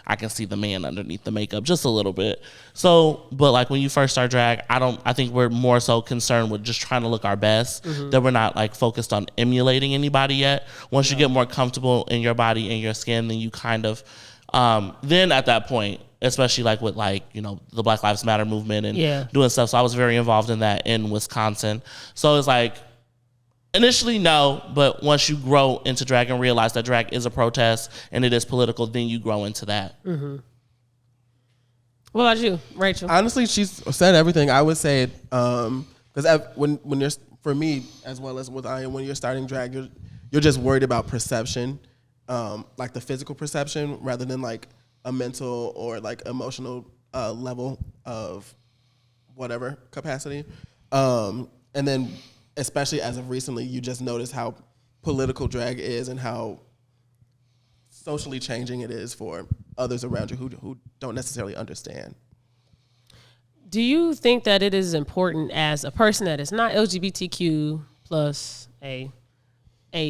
I can see the man underneath the makeup just a little bit. So, but like when you first start drag, I think we're more so concerned with just trying to look our best, that we're not like focused on emulating anybody yet. Once you get more comfortable in your body and your skin, then you kind of, then at that point, especially like with like, you know, the Black Lives Matter movement and doing stuff. So I was very involved in that in Wisconsin. So it's like, initially, no, but once you grow into drag and realize that drag is a protest and it is political, then you grow into that. What about you, Rachel? Honestly, she's said everything. I would say it because when you're, for me as well as with Anya, when you're starting drag, you're just worried about perception, like the physical perception, rather than like a mental or like emotional level of whatever capacity, and then. Especially as of recently, you just notice how political drag is and how socially changing it is for others around you who don't necessarily understand. Do you think that it is important as a person that is not LGBTQ plus A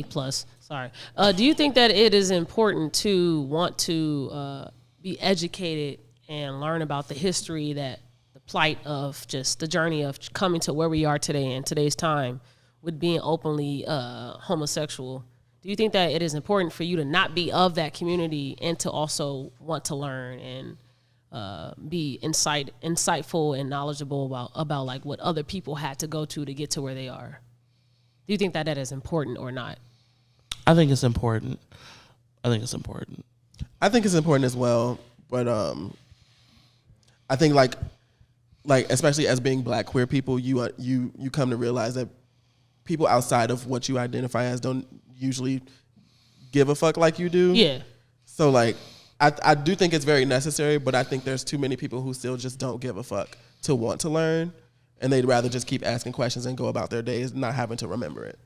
plus? Sorry. Do you think that it is important to want to be educated and learn about the history that plight of just the journey of coming to where we are today in today's time with being openly homosexual? Do you think that it is important for you to not be of that community and to also want to learn and be insightful and knowledgeable about like what other people had to go to get to where they are? Do you think that is important or not? I think it's important. I think it's important as well, but I think like especially as being Black queer people, you come to realize that people outside of what you identify as don't usually give a fuck like you do. Yeah. So like I do think it's very necessary, but I think there's too many people who still just don't give a fuck to want to learn, and they'd rather just keep asking questions and go about their days not having to remember it.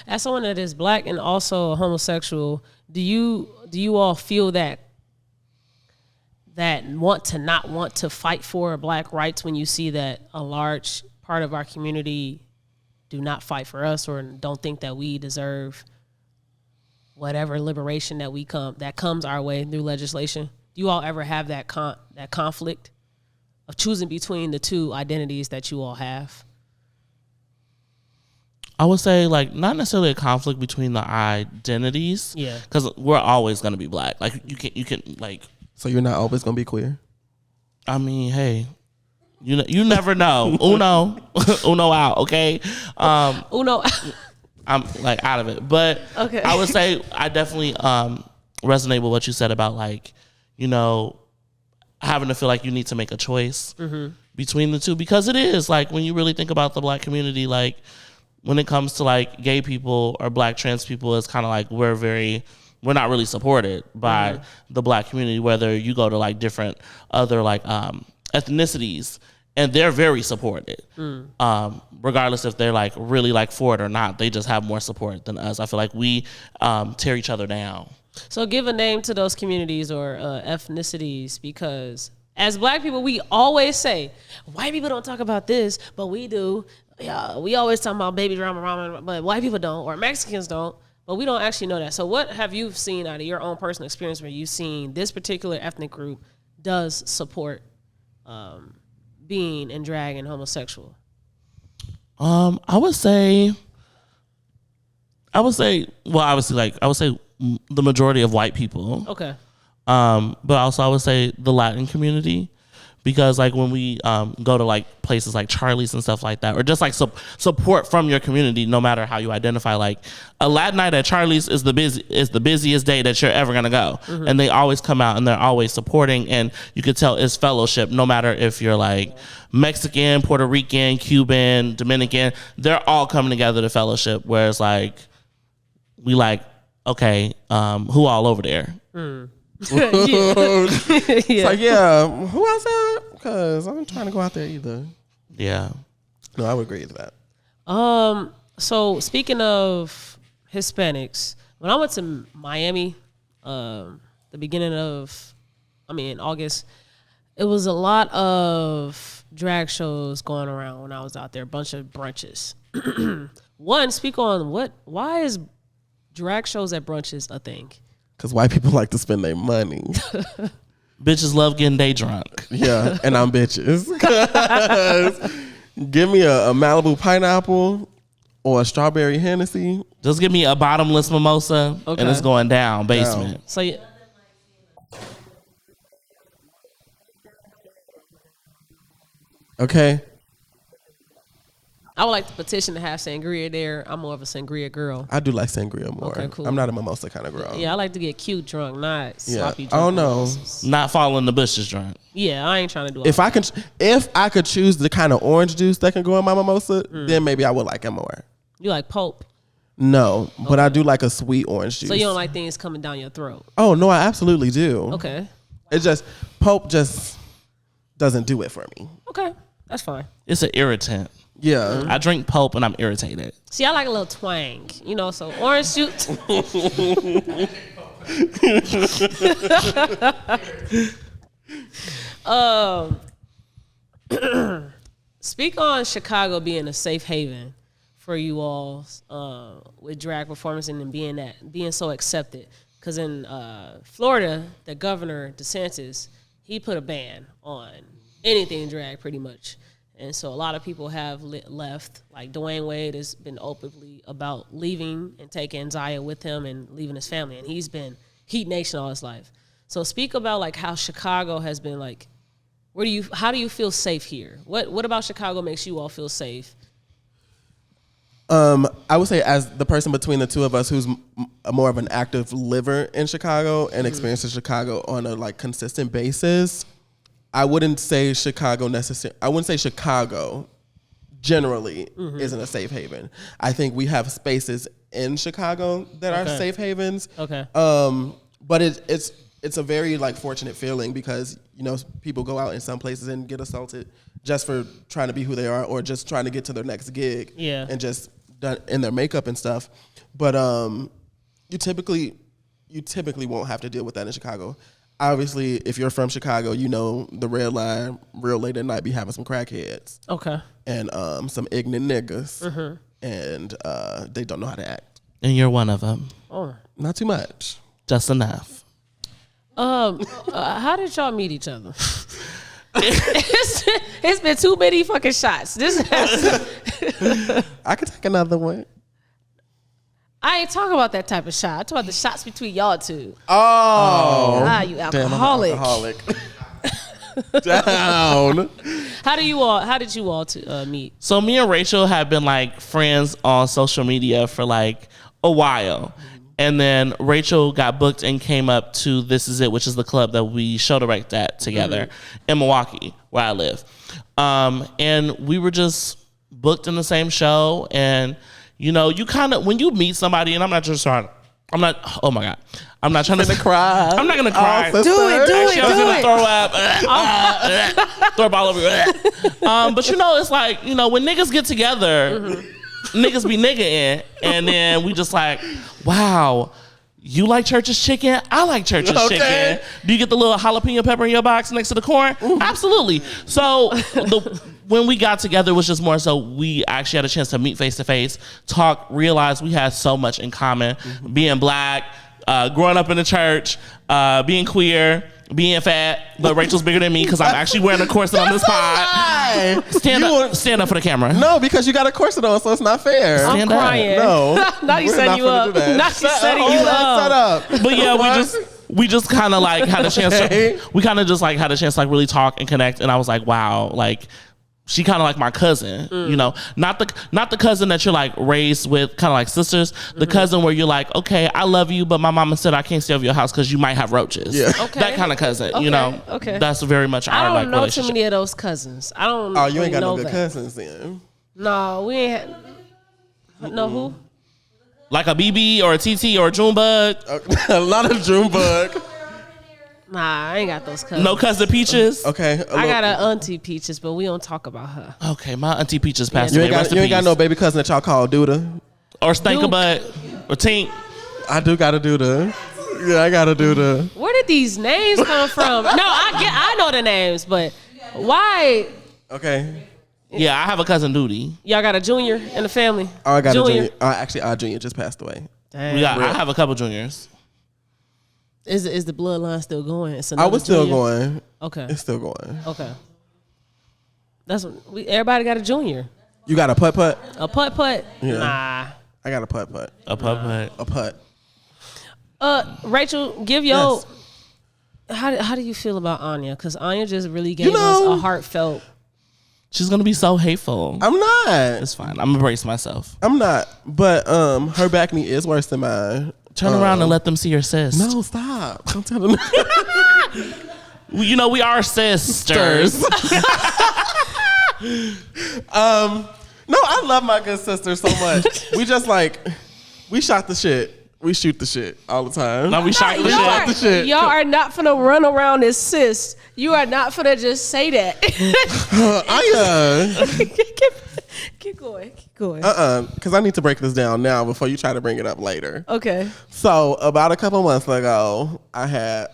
As someone that is Black and also a homosexual, do you all feel that want to fight for Black rights when you see that a large part of our community do not fight for us or don't think that we deserve whatever liberation that comes our way through legislation? Do you all ever have that conflict of choosing between the two identities that you all have? I would say like not necessarily a conflict between the identities. Yeah. Because we're always going to be Black. Like you can like. So you're not always gonna be queer? I mean, hey, you never know. Uno out, okay? Uno. I'm like out of it, but okay. I would say I definitely resonate with what you said about like, you know, having to feel like you need to make a choice between the two, because it is like when you really think about the Black community, like when it comes to like gay people or Black trans people, it's kind of like we're not really supported by the Black community, whether you go to like different other like ethnicities, and they're very supported. Regardless if they're like really like for it or not, they just have more support than us. I feel like we tear each other down. So give a name to those communities or ethnicities, because as Black people, we always say, white people don't talk about this, but we do. Yeah, we always talk about baby drama, but white people don't, or Mexicans don't. But we don't actually know that. So what have you seen out of your own personal experience where you've seen this particular ethnic group does support being in drag and homosexual? I would say, well, obviously, like, I would say the majority of white people. Okay. But also I would say the Latin community, because like when we go to like places like Charlie's and stuff like that, or just like support from your community, no matter how you identify. Like a Latin night at Charlie's is the busiest day that you're ever gonna go, and they always come out and they're always supporting, and you could tell it's fellowship. No matter if you're like Mexican, Puerto Rican, Cuban, Dominican, they're all coming together to fellowship. Whereas like we like, okay, who all over there? It's like, yeah, who else out? Because I'm trying to go out there either. Yeah. No, I would agree with that. So speaking of Hispanics, when I went to Miami, the beginning of, in August, it was a lot of drag shows going around when I was out there, a bunch of brunches. One, speak on why is drag shows at brunches a thing? Because white people like to spend their money. Bitches love getting day drunk. Yeah, and I'm bitches. Give me a Malibu pineapple or a strawberry Hennessy. Just give me a bottomless mimosa, and it's going down, basement. So yeah. Okay. I would like to petition to have sangria there. I'm more of a sangria girl. I do like sangria more. Okay, cool. I'm not a mimosa kind of girl. Yeah, I like to get cute drunk, not sloppy drunk. Oh no. mimosas. Not following the bushes drunk. Yeah, I ain't trying to do all If I could choose the kind of orange juice that can go in my mimosa, then maybe I would like it more. You like pulp. No, but I do like a sweet orange juice. So you don't like things coming down your throat. Oh no, I absolutely do. Okay. It's just pulp just doesn't do it for me. Okay. That's fine. It's an irritant. Yeah. I drink pulp and I'm irritated. See, I like a little twang, so orange juice. Speak on Chicago being a safe haven for you all with drag performance and being so accepted. Because in Florida, the governor DeSantis, he put a ban on anything drag pretty much. And so a lot of people have left. Like Dwayne Wade has been openly about leaving and taking Zaya with him and leaving his family. And he's been Heat Nation all his life. So speak about like how Chicago has been like, how do you feel safe here? What about Chicago makes you all feel safe? I would say as the person between the two of us who's more of an active liver in Chicago and experiences Chicago on a like consistent basis, I wouldn't say Chicago generally isn't a safe haven. I think we have spaces in Chicago that are safe havens. Okay. But it's a very like fortunate feeling because people go out in some places and get assaulted just for trying to be who they are or just trying to get to their next gig. Yeah. And just done in their makeup and stuff. But you typically won't have to deal with that in Chicago. Obviously, if you're from Chicago, the red line real late at night be having some crackheads. Okay. And some ignorant niggas. And they don't know how to act. And you're one of them. Oh. Not too much. Just enough. How did y'all meet each other? It's been too many fucking shots. I could take another one. I ain't talking about that type of shot. I'm talking about the shots between y'all two. Oh. You alcoholic. Damn, I'm alcoholic. Down. How did you all meet? So me and Rachel have been like friends on social media for like a while. And then Rachel got booked and came up to This Is It, which is the club that we show direct at together in Milwaukee, where I live. And we were just booked in the same show. And, you kind of, when you meet somebody, and I'm not trying to cry. I'm not going to cry. Do it. Actually, I was going to throw up. Throw up all over you. But, it's like, when niggas get together, niggas be nigga-ing, and then we just like, wow, you like Church's chicken? I like Church's chicken. Do you get the little jalapeno pepper in your box next to the corn? Absolutely. So when we got together, it was just more so we actually had a chance to meet face to face, talk, realize we had so much in common, being black, growing up in the church, being queer, being fat, but Rachel's bigger than me because I'm actually wearing a corset on this pod. Stand up for the camera. No, because you got a corset on, so it's not fair. I'm crying. No. Not you setting you up. Not you setting you up. Shut up. But yeah, we just kind of like had a chance to like really talk and connect. And I was like, wow, like she kind of like my cousin, you know, not the cousin that you're like raised with, kind of like sisters, the cousin where you're like, okay, I love you, but my mama said I can't stay over your house because you might have roaches. Yeah. Okay. That kind of cousin, you know. Okay. That's very much our I don't like know relationship. too many of those cousins. I don't. Oh, you really ain't got no know good that. cousins then. No, we ain't. No, who? Like a BB or a TT or a Junebug. A lot of Junebug. Nah, I ain't got those cousins. No cousin Peaches. Okay. I got an auntie Peaches, but we don't talk about her. Okay, my auntie Peaches passed You away. ain't Rest got, in you ain't got peace. no baby cousin that y'all call Duda. Or Stankabutt or Tink. I do gotta do the. Yeah, I gotta do the. Where did these names come from? No, I know the names, but why? Okay. Yeah, I have a cousin Duty. Y'all got a junior in the family? Oh, I got a junior. Actually, our junior just passed away. Dang. I have a couple juniors. Is the bloodline still going? It's I another was still junior? going. Okay. It's still going. Okay. That's what everybody got a junior. You got a putt? A putt. Yeah. Nah. I got a putt. A puppet. A putt. Rachel, give your. Yes. How do you feel about Anya? Because Anya just really gave You know- us a heartfelt. She's gonna be so hateful. I'm not. It's fine. I'm gonna brace myself. I'm not. But her back knee is worse than mine. Turn around and let them see your sis. No, stop. Don't tell them. You know we are sisters. No, I love my good sister so much. We just like, we shot the shit. We shoot the shit all the time. Now we shot the Y'all shit. are, the shit. y'all are not finna run around as sis. You are not finna just say that. Keep going. Because I need to break this down now before you try to bring it up later. Okay. So about a couple months ago, I had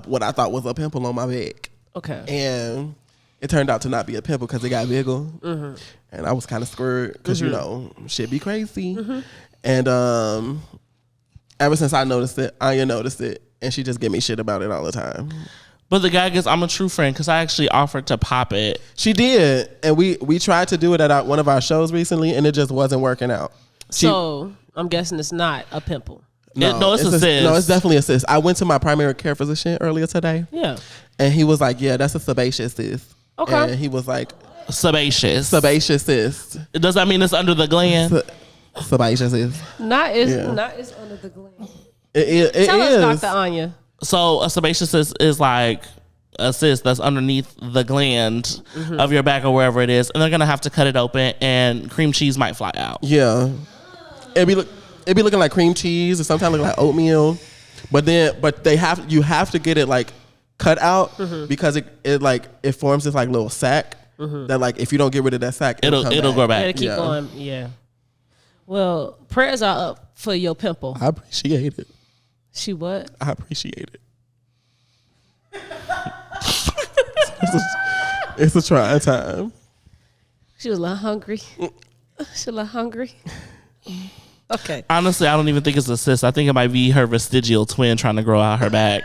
what I thought was a pimple on my back. Okay. And it turned out to not be a pimple because it got bigger. Mm-hmm. And I was kind of scared because, you know, shit be crazy. Mm-hmm. And ever since I noticed it, Anya noticed it. And she just give me shit about it all the time. But the guy gets, I'm a true friend because I actually offered to pop it. She did. And we tried to do it at one of our shows recently, and it just wasn't working out. So I'm guessing it's not a pimple. No, it's a cyst. No, it's definitely a cyst. I went to my primary care physician earlier today. Yeah. And he was like, yeah, that's a sebaceous cyst. Okay. And he was like, Sebaceous. cyst. Does that mean it's under the gland? Sebaceous cyst. Not is under the gland. It Tell is. us, Dr. Anya. So a sebaceous cyst is like a cyst that's underneath the gland of your back or wherever it is, and they're gonna have to cut it open, and cream cheese might fly out. Yeah. It'd be looking like cream cheese, or sometimes looking like oatmeal. But you have to get it like cut out because it forms this like little sac that like if you don't get rid of that sac, it'll go back. Gotta keep going. Yeah. Well, prayers are up for your pimple. I appreciate it. She what? I appreciate it. It's a trying time. She was a little hungry. She was a little hungry. Okay. Honestly, I don't even think it's a cyst. I think it might be her vestigial twin trying to grow out her back.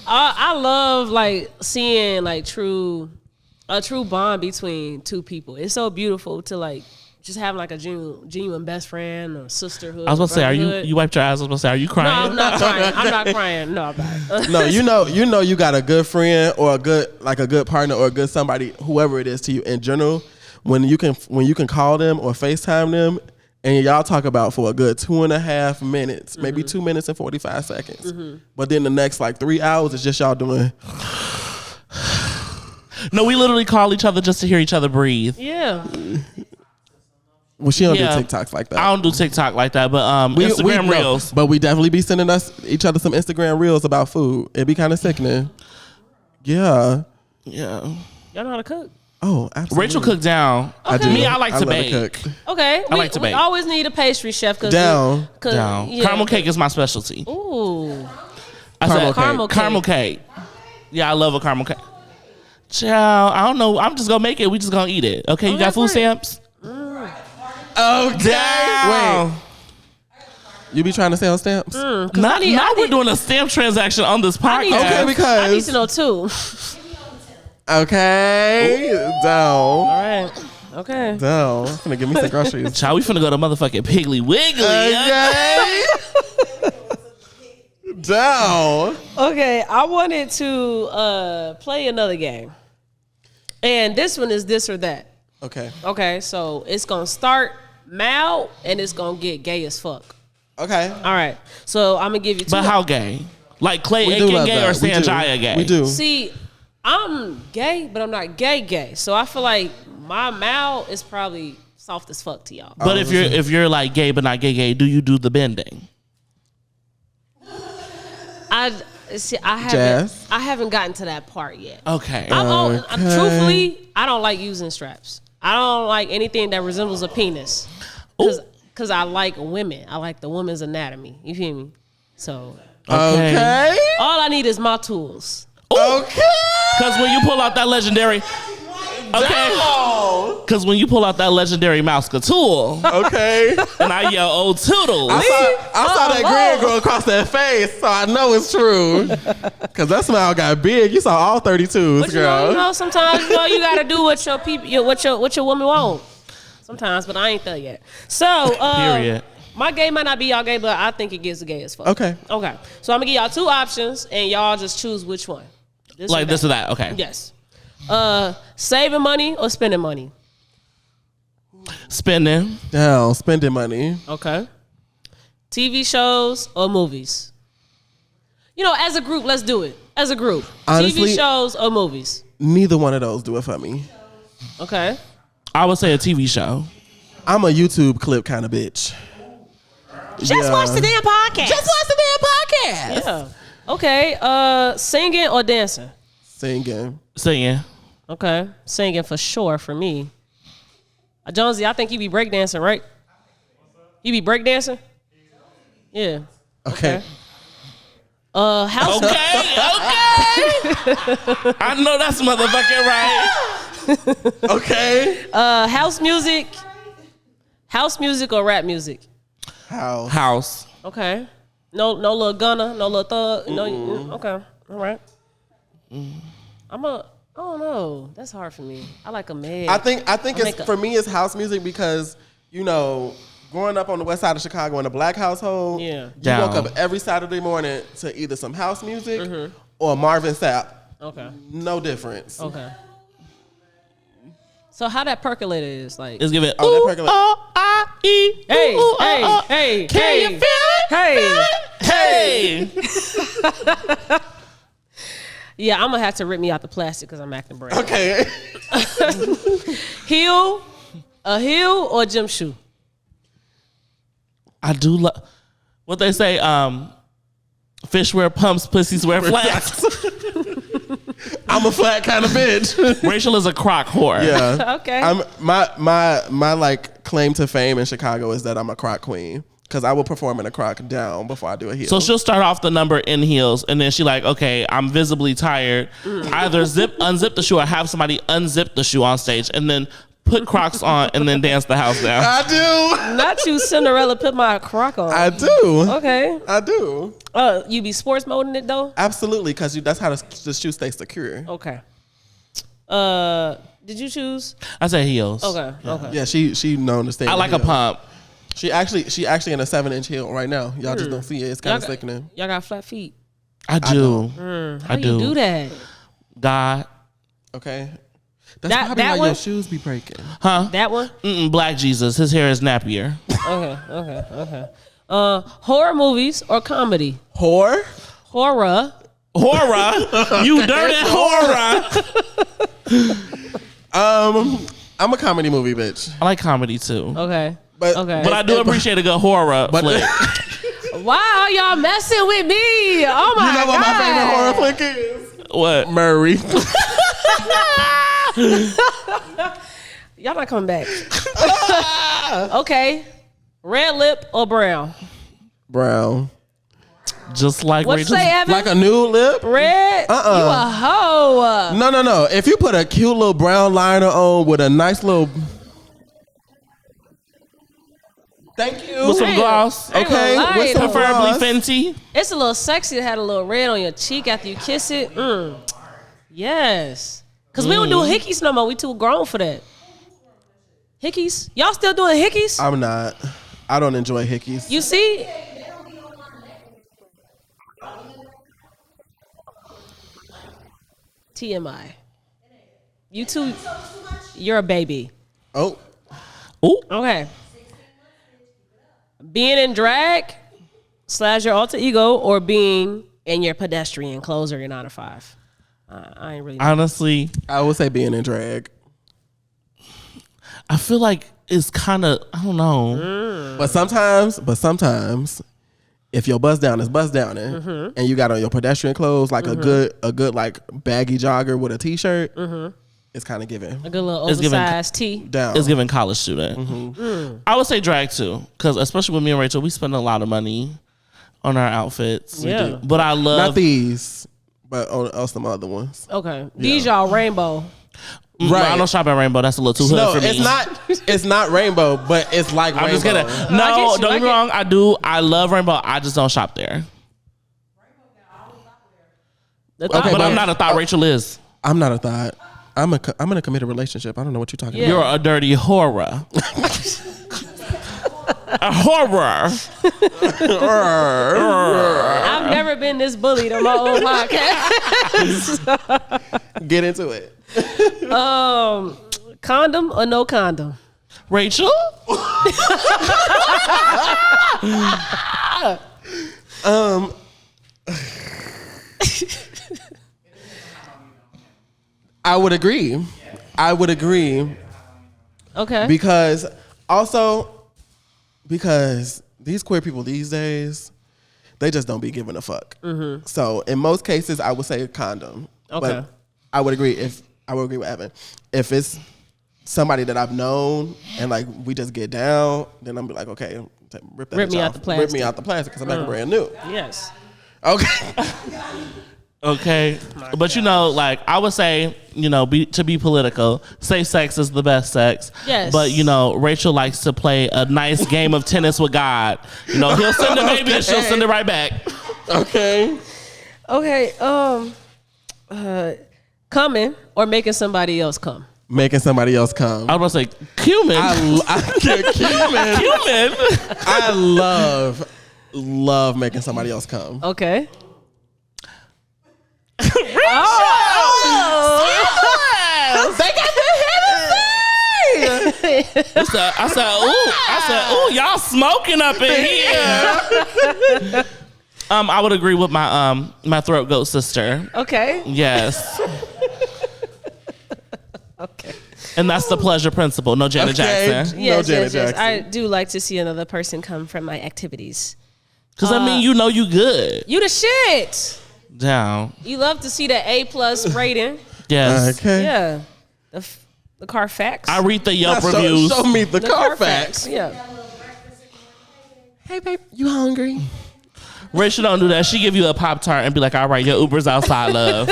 I love like seeing like a true bond between two people. It's so beautiful to like just having like a genuine best friend or sisterhood. I was about to say, brotherhood. you wiped your eyes? I was about to say, are you No, crying? I'm not crying. I'm not crying. No, I'm not. No, you know you got a good friend or a good partner or a good somebody, whoever it is to you in general, when you can call them or FaceTime them and y'all talk about for a good 2.5 minutes, maybe 2 minutes and 45 seconds. But then the next like 3 hours is just y'all doing. No, we literally call each other just to hear each other breathe. Yeah. Well, she don't Yeah. do TikToks like that. I don't do TikTok like that, but Instagram Reels. But we definitely be sending each other some Instagram Reels about food. It'd be kind of sickening. Yeah. Yeah. Y'all know how to cook? Oh, absolutely. Rachel cooked down. I do. Me, I like to love bake. cook. Okay. I like to we bake. always need a pastry chef. Down. Down. Yeah. Caramel cake is my specialty. Ooh. I Caramel said cake. caramel cake. Yeah, I love a caramel cake. Child, I don't know. I'm just gonna make it. We just gonna eat it. Okay, you got that's food right. stamps? Oh, Down. Wait. You be trying to sell stamps? Now I we're need- doing a stamp transaction on this I need, podcast. Okay, because- I need to know too. Okay. Down. All right. Okay. Down. I'm gonna give me some groceries. Child, we finna go to motherfucking Piggly Wiggly. Okay. Down. Okay, I wanted to play another game. And this one is this or that. Okay. Okay, so it's going to start mild and it's going to get gay as fuck. Okay. All right, so I'm going to give you two. But how gay? Like Clay We do Aiken love gay that. or We do. Sanjaya gay? We do. See, I'm gay, but I'm not gay. So I feel like my mouth is probably soft as fuck to y'all. But if you're like gay but not gay, do you do the bending? I Jazz? haven't gotten to that part yet. Okay. Truthfully, I don't like using straps. I don't like anything that resembles a penis. Because I like women. I like the woman's anatomy. You feel me? So Okay. all I need is my tools. Okay. Because when you pull out that legendary, because when you pull out that legendary mouse tool, Okay. and I yell, "Oh Toodles!" I saw that grin go across that face, so I know it's true. Cause that smile got big. You saw all 32s, But girl. you know, sometimes you gotta do what your people, what your woman want. Sometimes, but I ain't there yet. So, Period. my gay might not be y'all gay, but I think it gets the gay as fuck. Okay. Okay. So I'm gonna give y'all two options, and y'all just choose which one. This Like this or that. Okay. Yes. Saving money or spending money. Spending. Down, spending money. Okay. TV shows or movies. You know, as a group, let's do it. As a group, Honestly, TV shows or movies. Neither one of those do it for me. Okay. I would say a TV show. I'm a YouTube clip kind of bitch. Just watch the damn podcast. Just watch the damn podcast. Yeah. Okay. Singing or dancing? Singing. Singing. Okay. Singing for sure for me. Jonesy, I think you be breakdancing, right? You be breakdancing? Yeah. Okay. House. Okay. I know that's motherfucking right. Okay. House music. House music or rap music? House. Okay. No little gunner, no little thug. No. Okay. All right. I don't know. That's hard for me. I like a man. I think for me it's house music because, you know, growing up on the west side of Chicago in a black household, Yeah. you woke up every Saturday morning to either some house music or Marvin Sapp. Okay. No difference. Okay. So how that percolator is like? It's giving. Oh, that percolate. O-I-E. Hey, Ooh, hey. Can you feel it? Hey. Yeah, I'm gonna have to rip me out the plastic because I'm acting brave. Okay. A heel or gym shoe? I do love what they say. Fish wear pumps, pussies wear flats. I'm a flat kind of bitch. Rachel is a crock whore. Yeah. Okay. I'm my like claim to fame in Chicago is that I'm a crock queen. Because I will perform in a crock down before I do a heel. So she'll start off the number in heels, and then she like, okay, I'm visibly tired. Either unzip the shoe, or have somebody unzip the shoe on stage, and then put Crocs on, and then dance the house down. I do. Not you, Cinderella. Put my crock on. I do. Okay. I do. You be sports moding it though? Absolutely, because that's how the shoe stays secure. Okay. Did you choose? I say heels. Okay. Okay. Yeah, she known to stay. I in like the a heel. pump. She actually in a 7-inch heel right now. Y'all just don't see it. It's kind of sickening. Y'all got flat feet. I do. How do you do that? God. Okay. That's That- probably that why one? your shoes be breaking. Huh? That one? Black Jesus. His hair is nappier. Okay. Horror movies or comedy? Whore? Horror. Horror. You dirty horror. I'm a comedy movie bitch. I like comedy too. Okay. But Okay. But I do appreciate a good horror flick. Wow, y'all messing with me. Oh my you know god. what my favorite horror flick is? What? Murray. Y'all not coming back. Okay. Red lip or brown? Brown. Just like What you Rachel. say, Evan? Like a nude lip? Red? You a hoe. No. If you put a cute little brown liner on with a nice little... Thank you. With some Hey, gloss. I ain't gonna Okay, lie, with some though. Preferably gloss. Fenty. It's a little sexy to have a little red on your cheek after you kiss it. Yes. Because we don't do hickeys no more. We too grown for that. Hickeys? Y'all still doing hickeys? I'm not. I don't enjoy hickeys. You see? TMI. You two, you're a baby. Oh, Ooh. Okay. Being in drag / your alter ego, or being in your pedestrian clothes or your 9 to 5. I ain't really. Honestly, I would say being in drag. I feel like it's kind of, I don't know. But sometimes, if your bust down is bust downing, and you got on your pedestrian clothes like a good like baggy jogger with a t-shirt, it's kind of giving a good little It's giving- oversized tee. down. It's giving college student. I would say drag too, because especially with me and Rachel, we spend a lot of money on our outfits. Yeah. We do. But I love Not these, but on some other ones. Okay. These y'all rainbow. Right. I don't shop at Rainbow. That's a little too hood No, for me. it's not. It's not rainbow, but it's like I'm rainbow. just kidding. I No, get you, don't I get me get- wrong. I do. I love Rainbow. I just don't shop there. Okay, But I'm not a thought. Rachel is. I'm not a thought. I'm in a committed relationship. I don't know what you're talking Yeah. You're a dirty horror. A horror. I've never been this bullied on my own podcast. about. Get into it. Condom or no condom? Rachel. I would agree. I would agree Okay. because these queer people these days, they just don't be giving a fuck. So in most cases, I would say a condom. Okay. But I would agree with Evan. If it's somebody that I've known and like we just get down, then I'm be like, okay, rip that Rip bitch me out off. the plastic. Rip me out the plastic because I'm like brand new. yes. Okay. Okay, but you know, like I would say, you know, to be political, safe sex is the best sex. Yes. But you know, Rachel likes to play a nice game of tennis with God. You know, he'll send the baby and she'll send it right back. Okay. Okay. Coming or making somebody else come? Making somebody else come. I was about to say cumin. Cumin. Cumin. I love making somebody else come. Okay. They got I said, ooh, y'all smoking up in here. I would agree with my my throat goat sister. Okay. Yes. Okay. And that's the pleasure principle. No Janet Jackson. Yes, Janet yes, yes. Jackson. I do like to see another person come from my activities. Because I mean, you know you good. You the shit. Down. You love to see the A+ rating. Yes. Okay. Yeah. The Carfax. I read the Yelp Show reviews. me the Carfax. Yeah. Hey, babe, you hungry? Rachel don't do that. She give you a Pop-Tart and be like, all right, your Uber's outside, love.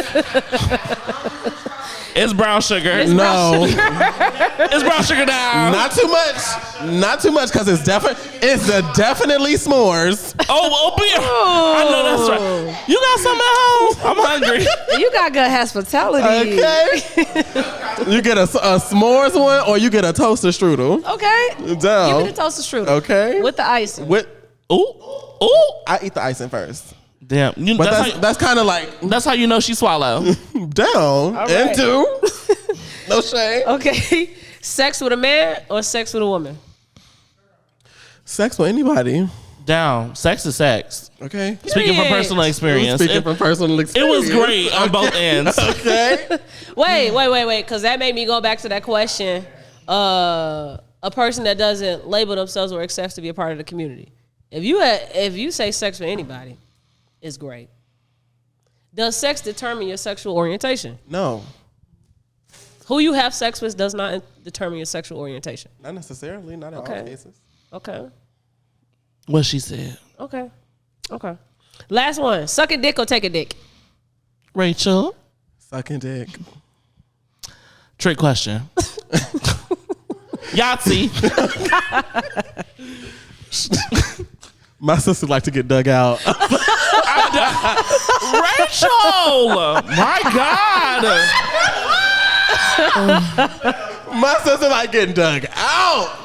It's brown sugar. No, It's brown sugar down. not too much. Not too much because it's definitely s'mores. Oh, I know that's right. You got something at home? I'm hungry. You got good hospitality. Okay. You get a s'mores one or you get a toaster strudel. Okay. Down. Give me the toaster strudel. Okay. With the icing. With Ooh. I eat the icing first. Damn. But that's kind of like That's how you know she swallow. down right. and two. No shade. Okay. Sex with a man or sex with a woman? Sex with anybody. Down. Sex is sex. Okay. Speaking from personal experience. Speaking from personal It experience. was great on both ends. Okay. Wait. Because that made me go back to that question. A person that doesn't label themselves or accepts to be a part of the community. If you say sex with anybody, it's great. Does sex determine your sexual orientation? No, Who you have sex with does not determine your sexual orientation. not necessarily. Not in all Okay. cases. Okay. What she said. Okay. Last one. Suck a dick or take a dick? Rachel. Sucking dick. Trick question. Yahtzee. My sister like to get dug out. Rachel. My God. My sister like getting dug out.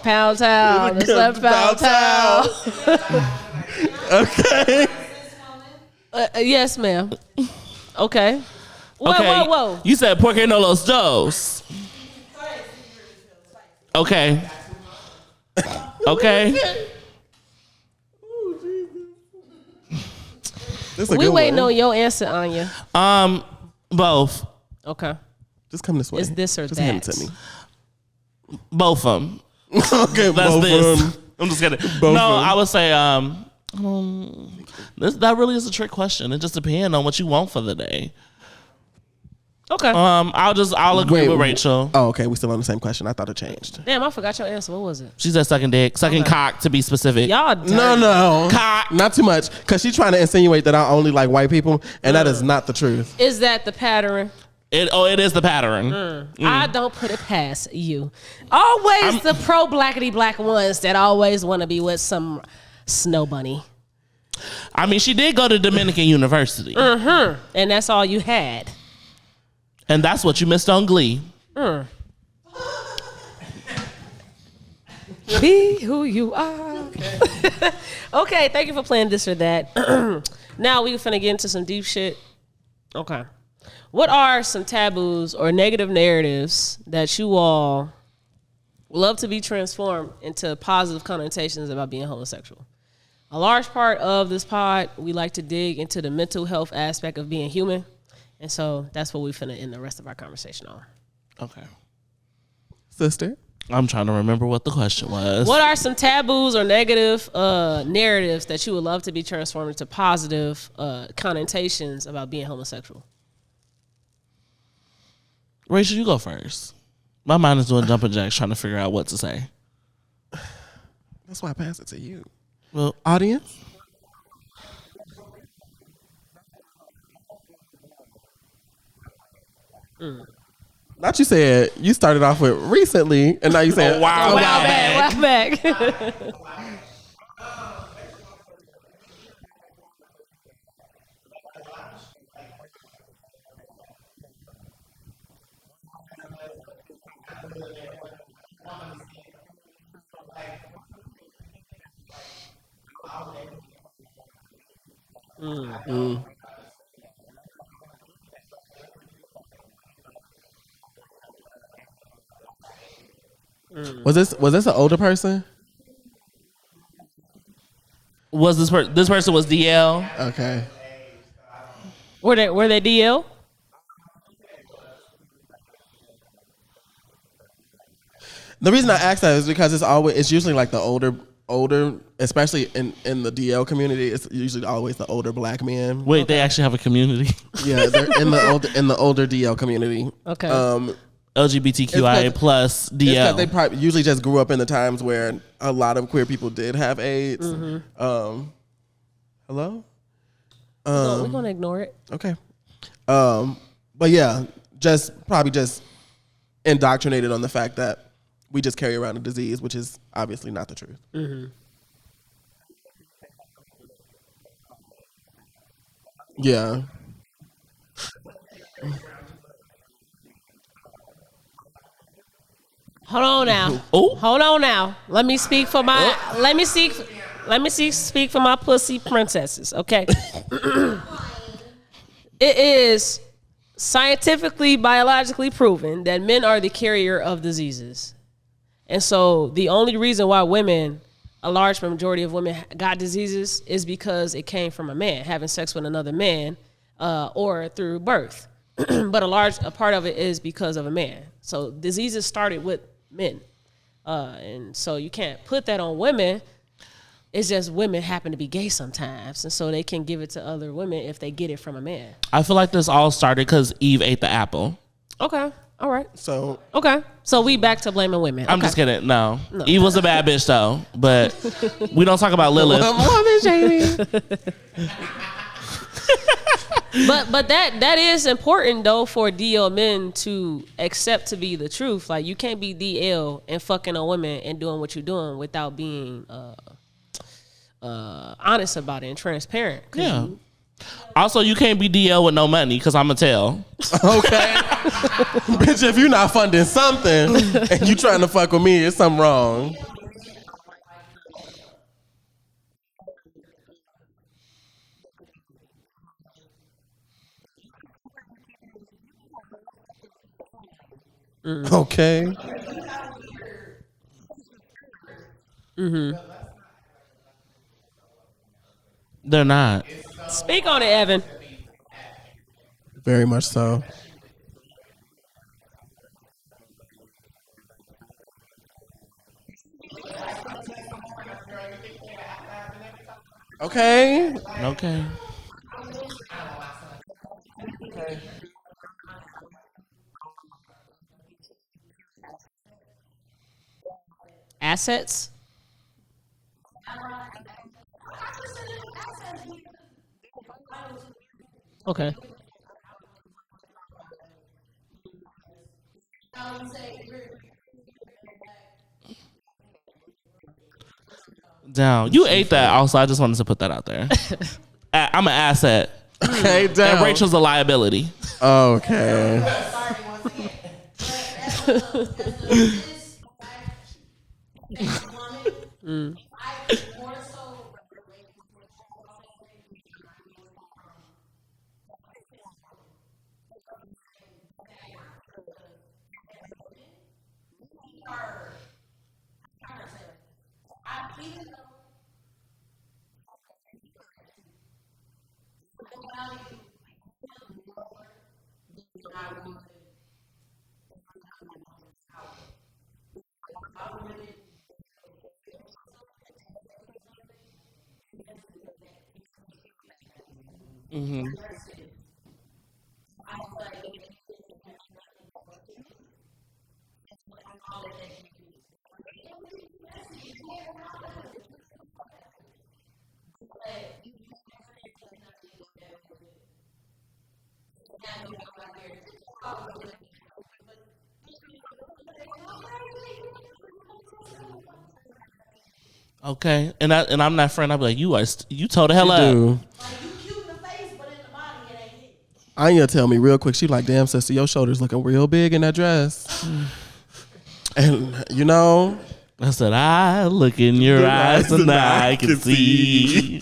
Pound towel. This left pound towel. Okay. Yes, ma'am. Okay. Whoa, Okay. whoa, whoa. You said porque no los dos. Okay. Okay. This is a We good waiting one. on your answer, Anya. Both. Okay. Just come this way. Is this or just hand it that? to me. Both of them. Okay, That's both this. of them. I'm just kidding. Both No, of 'em. I would say that really is a trick question. It just depends on what you want for the day. Okay. I'll agree with Rachel. Oh, okay. We still on the same question. I thought it changed. Damn, I forgot your answer. What was it? She said sucking dick, sucking cock to be specific. Y'all dirty. No. Cock. Not too much. Because she's trying to insinuate that I only like white people, and that is not the truth. Is that the pattern? It is the pattern. I don't put it past you. Always the pro blackity black ones that always want to be with some snow bunny. I mean, she did go to Dominican University, And that's all you had. and that's what you missed on Glee. Be who you are. Okay, thank you for playing this or that. Now we finna get into some deep shit. Okay. What are some taboos or negative narratives that you all love to be transformed into positive connotations about being homosexual? A large part of this pod, we like to dig into the mental health aspect of being human. And so that's what we finna end the rest of our conversation on. Okay. Sister? I'm trying to remember what the question was. What are some taboos or negative narratives that you would love to be transformed into positive connotations about being homosexual? Rachel, you go first. My mind is doing jumping jacks trying to figure out what to say. That's why I passed it to you. Well, Audience? Not you said you started off with recently, and now you said, wow. Wow back. Was this an older person? Was this person was DL? Okay. Were they DL? The reason I ask that is because it's usually like the older, especially in the DL community. It's usually always the older black men. Wait, they actually have a community. Yeah, they're in the older DL community. Okay. LGBTQIA plus DL. They probably usually just grew up in the times where a lot of queer people did have AIDS. Hello? We're going to ignore it. Okay. But yeah, probably just indoctrinated on the fact that we just carry around a disease, which is obviously not the truth. Yeah. Hold on now. Oh. Hold on now. Let me speak for my speak for my pussy princesses, okay? It is scientifically, biologically proven that men are the carrier of diseases. And so the only reason why a large majority of women got diseases is because it came from a man, having sex with another man, or through birth. But a part of it is because of a man. So diseases started with men. And so you can't put that on women. It's just women happen to be gay sometimes. And so they can give it to other women if they get it from a man. I feel like this all started because Eve ate the apple. Okay. All right. So Okay. So we back to blaming women. I'm Okay. just kidding. No. Eve was a bad bitch though, but we don't talk about Lilith. woman shaming. But that is important though for DL men to accept to be the truth. Like you can't be DL and fucking on women and doing what you're doing without being honest about it and transparent. 'Cause Yeah. Also, you can't be DL with no money because I'm going to tell. Okay. Bitch, if you're not funding something and you trying to fuck with me, it's something wrong. Okay. They're not. Speak on it, Evan. Very much so. Okay. Okay. Assets. Okay. Down. You ate that. Also, I just wanted to put that out there. I'm an asset. Okay, down. And Rachel's a liability. Okay. Okay. And I'm that friend. I'll be like, you told the hell up. Dude. Like you cute in the face, but in the body it ain't it. Anya tell me real quick, she like, damn, sister, your shoulders looking real big in that dress. And, you know. I said, I look in your eyes and I can see.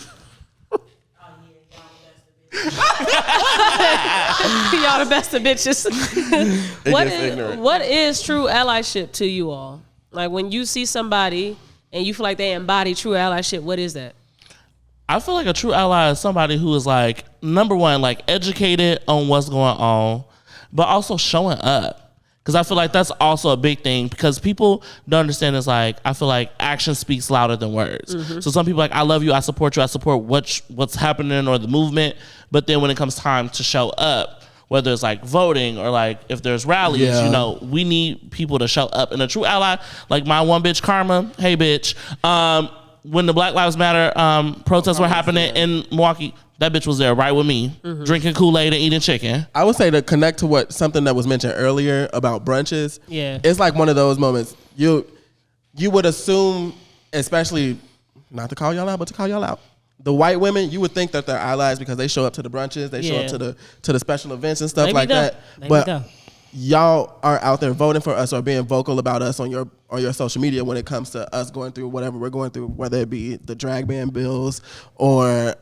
Y'all the best of bitches. Ignorant. What is true allyship to you all? Like when you see somebody and you feel like they embody true allyship, what is that? I feel like a true ally is somebody who is like, number one, like educated on what's going on, but also showing up. Because I feel like that's also a big thing because people don't understand is like, I feel like action speaks louder than words. So some people like, I love you, I support what's happening or the movement. But then when it comes time to show up, whether it's like voting or like if there's rallies, you know, we need people to show up. And a true ally, like my one bitch Karma, hey bitch, when the Black Lives Matter protests were happening in Milwaukee, that bitch was there right with me, drinking Kool-Aid and eating chicken. I would say to connect to something that was mentioned earlier about brunches. Yeah. It's like one of those moments you would assume, especially not to call y'all out, but to call y'all out. The white women, you would think that they're allies because they show up to the brunches, they show up to the special events and stuff like that. But y'all are out there voting for us or being vocal about us on your social media when it comes to us going through whatever we're going through, whether it be the drag ban bills or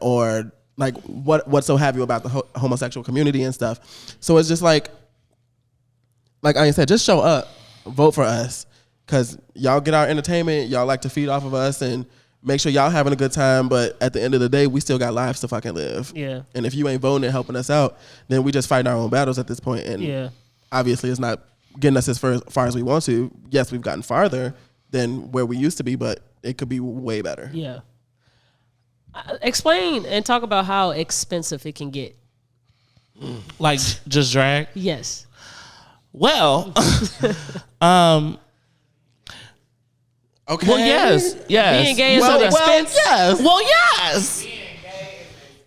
like what so have you about the homosexual community and stuff. So it's just like I said, just show up, vote for us, because y'all get our entertainment, y'all like to feed off of us and make sure y'all having a good time, but at the end of the day, we still got lives to fucking live. Yeah. And if you ain't voting and helping us out, then we just fighting our own battles at this point. And obviously it's not getting us as far as we want to. Yes, we've gotten farther than where we used to be, but it could be way better. Yeah. Explain and talk about how expensive it can get. Like just drag? Yes. Well, Okay. well, yes. Being gay is Well, an expense. yes. Well, yes.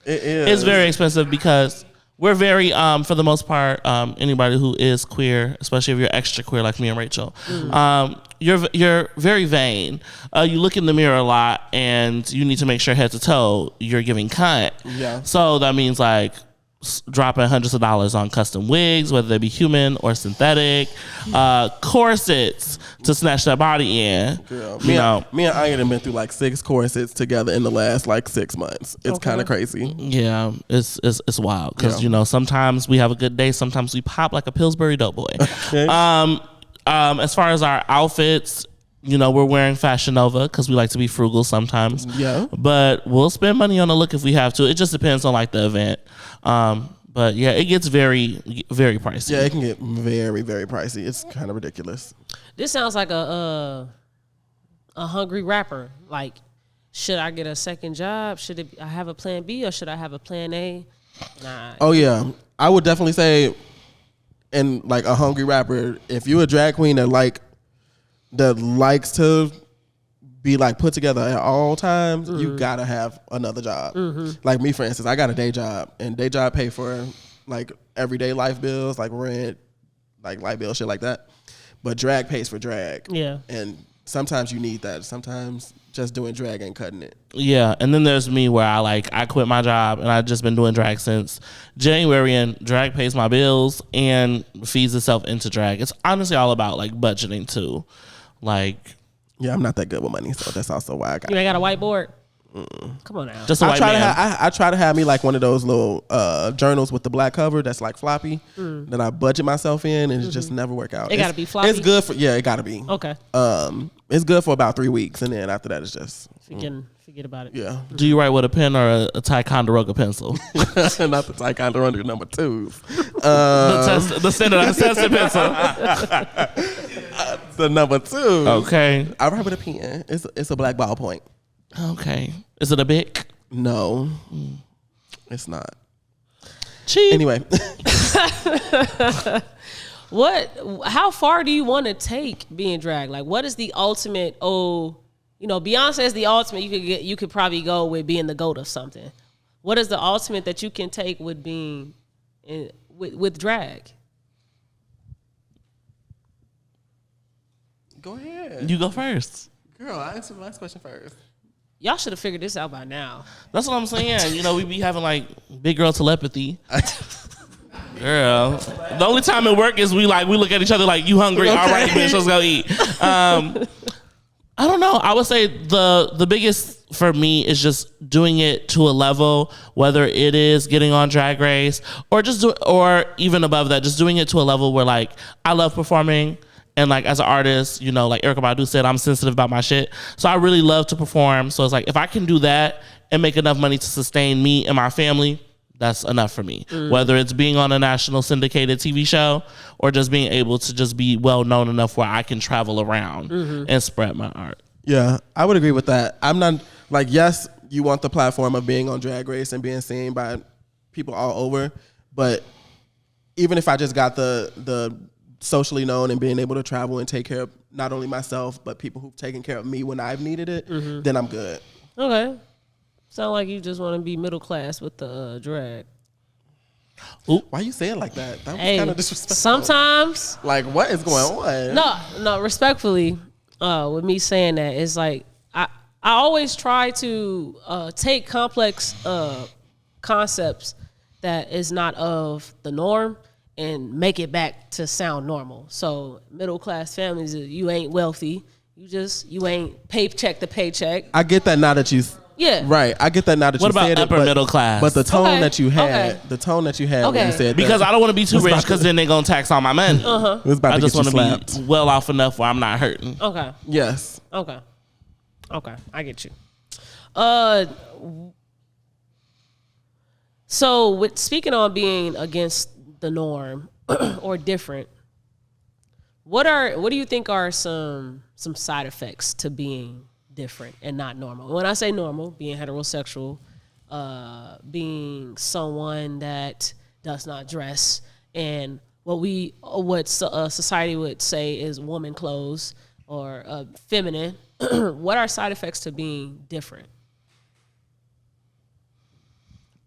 It is. It's very expensive because we're very, for the most part, anybody who is queer, especially if you're extra queer like me and Rachel, you're very vain. You look in the mirror a lot, and you need to make sure head to toe you're giving cunt. Yeah. So that means like dropping hundreds of dollars on custom wigs, whether they be human or synthetic, corsets to snatch that body in. Girl, You know. me and Anya have been through like 6 corsets together in the last like 6 months. It's kind of crazy. Yeah, it's wild because Yeah. sometimes we have a good day, sometimes we pop like a Pillsbury Doughboy. Okay. As far as our outfits, you know, we're wearing Fashion Nova because we like to be frugal sometimes. Yeah. But we'll spend money on a look if we have to. It just depends on like the event. But yeah, it gets very, very pricey. Yeah, it can get very, very pricey. It's kind of ridiculous. This sounds like a hungry rapper. Like, should I get a second job? I have a plan B or should I have a plan A? Nah. Oh yeah, I would definitely say, and like a hungry rapper, if you're a drag queen that likes to be like put together at all times, you gotta have another job. Like me, for instance, I got a day job, and day job pay for like everyday life bills, like rent, like light bill, shit like that. But drag pays for drag. Yeah. And sometimes you need that. Sometimes just doing drag ain't cutting it. Yeah, and then there's me where I quit my job and I've just been doing drag since January, and drag pays my bills and feeds itself into drag. It's honestly all about like budgeting too. Like, Yeah, I'm not that good with money, so that's also why I got. You ain't got a whiteboard? Come on now. just a I white try man. I try to have me like one of those little journals with the black cover that's like floppy that I budget myself in, and it just never work out. It gotta be floppy? It's good for it gotta be. Okay. It's good for about 3 weeks, and then after that it's just Forget about it. yeah. Do you write with a pen or a Ticonderoga pencil? Not the Ticonderoga number 2s. The standardized tested pencil. The number 2. Okay. I write with a pen. It's a black ballpoint. Okay. Is it a Bic? No, it's not. Cheap. Anyway, How far do you want to take being drag? Like, what is the ultimate? Beyonce is the ultimate. You could probably go with being the GOAT of something. What is the ultimate that you can take with being with drag? go ahead. You go first. Girl, I answered the last question first. Y'all should have figured this out by now. That's what I'm saying. You know, we be having like big girl telepathy. Girl, the only time it work is we look at each other like, you hungry? Okay. All right, bitch, let's go eat. I don't know. I would say the biggest for me is just doing it to a level, whether it is getting on Drag Race or even above that, just doing it to a level where like I love performing. And like as an artist, you know, like Erykah Badu said, I'm sensitive about my shit. So I really love to perform. So it's like, if I can do that and make enough money to sustain me and my family, that's enough for me. Whether it's being on a national syndicated TV show or just being able to just be well known enough where I can travel around and spread my art. Yeah, I would agree with that. I'm not like, yes, you want the platform of being on Drag Race and being seen by people all over, but even if I just got the socially known and being able to travel and take care of not only myself but people who've taken care of me when I've needed it, then I'm good. Okay. Sound like you just want to be middle class with the drag. Why you saying like that? That was kind of disrespectful. Sometimes. Like, what is going on? No, respectfully, with me saying that, it's like I always try to take complex concepts that is not of the norm and make it back to sound normal. So middle class families, you ain't wealthy. You ain't paycheck to paycheck. I get that now that you. Yeah. Right. I get that now that What you about said upper it. middle class? But the tone that you had, Okay. the tone that you had when Okay. you said Because that. I don't want to be too rich because then they're going to tax all my money. It was about I to just get you want to slapped. be well off enough where I'm not hurting. Okay. Yes. Okay. I get you. So with speaking on being against the norm or different, what do you think are some side effects to being different and not normal? When I say normal, being heterosexual, being someone that does not dress, and what society would say is woman clothes or feminine. What are side effects to being different?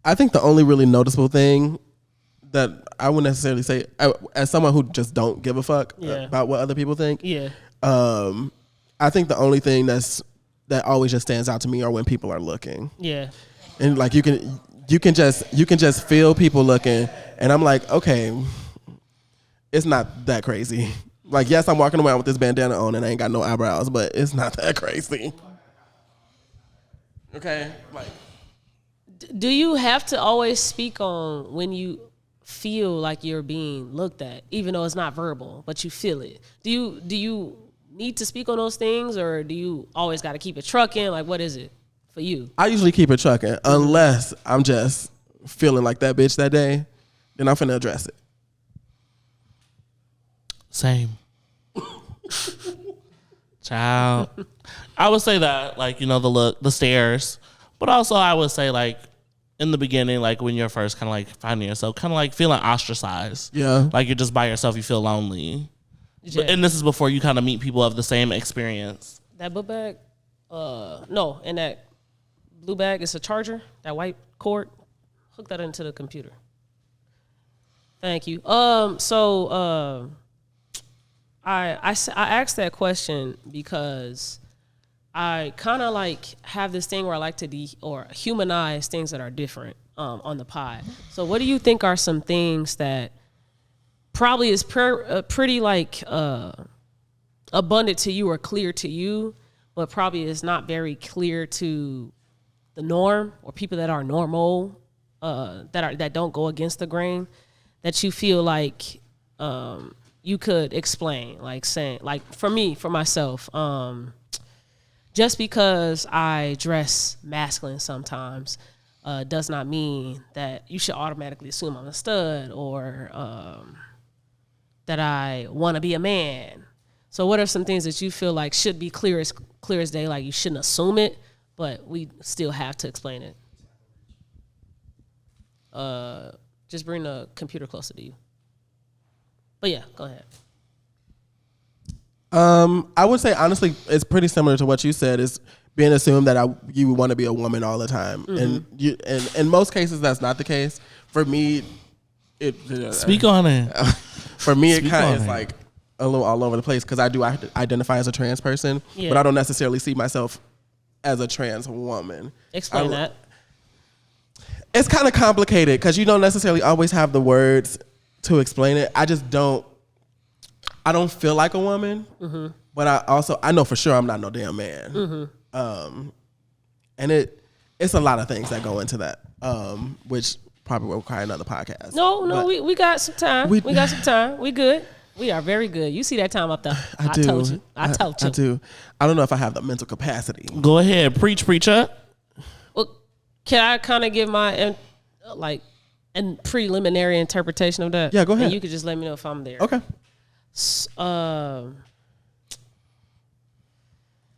I think the only really noticeable thing that I wouldn't necessarily say, as someone who just don't give a fuck about what other people think. Yeah. I think the only thing that always just stands out to me are when people are looking. Yeah. And like you can just feel people looking, and I'm like, okay, it's not that crazy. Like, yes, I'm walking around with this bandana on and I ain't got no eyebrows, but it's not that crazy. Okay, like, Do you have to always speak on when you feel like you're being looked at, even though it's not verbal, but you feel it. Do you need to speak on those things, or do you always got to keep it trucking? Like, what is it for you? I usually keep it trucking unless I'm just feeling like that bitch that day. Then I'm finna address it. Same. Child. I would say that, like, you know, the look, the stares, but also I would say, like, in the beginning, like when you're first kind of like finding yourself, kind of like feeling ostracized. Yeah. Like you're just by yourself, you feel lonely. Yeah. And this is before you kind of meet people of the same experience. That book bag, no, and that blue bag is a charger. That white cord, hook that into the computer. Thank you. I asked that question because I kind of like have this thing where I like to humanize things that are different on the pod. So what do you think are some things that probably is pretty like abundant to you or clear to you, but probably is not very clear to the norm or people that are normal, that don't go against the grain, that you feel like you could explain, like saying, like for myself, just because I dress masculine sometimes does not mean that you should automatically assume I'm a stud or that I want to be a man. So what are some things that you feel like should be clear as day, like you shouldn't assume it, but we still have to explain it? Just bring the computer closer to you. But yeah, go ahead. I would say honestly, it's pretty similar to what you said. Is being assumed that you want to be a woman all the time, and in most cases that's not the case. For me, Speak on it. For me, it Speak kind on of is it. like a little all over the place because I do identify as a trans person, Yeah. but I don't necessarily see myself as a trans woman. Explain that. It's kind of complicated because you don't necessarily always have the words to explain it. I don't feel like a woman, but I know for sure I'm not no damn man. And it's a lot of things that go into that, which probably will require another podcast. No, But we got some time. we- We got some time. We good. We are very good. You see that time up there? I told you. I told you. I do. I don't know if I have the mental capacity. Go ahead, preacher. Well, can I kind of give my preliminary interpretation of that? Yeah, go ahead. And you could just let me know if I'm there. Okay.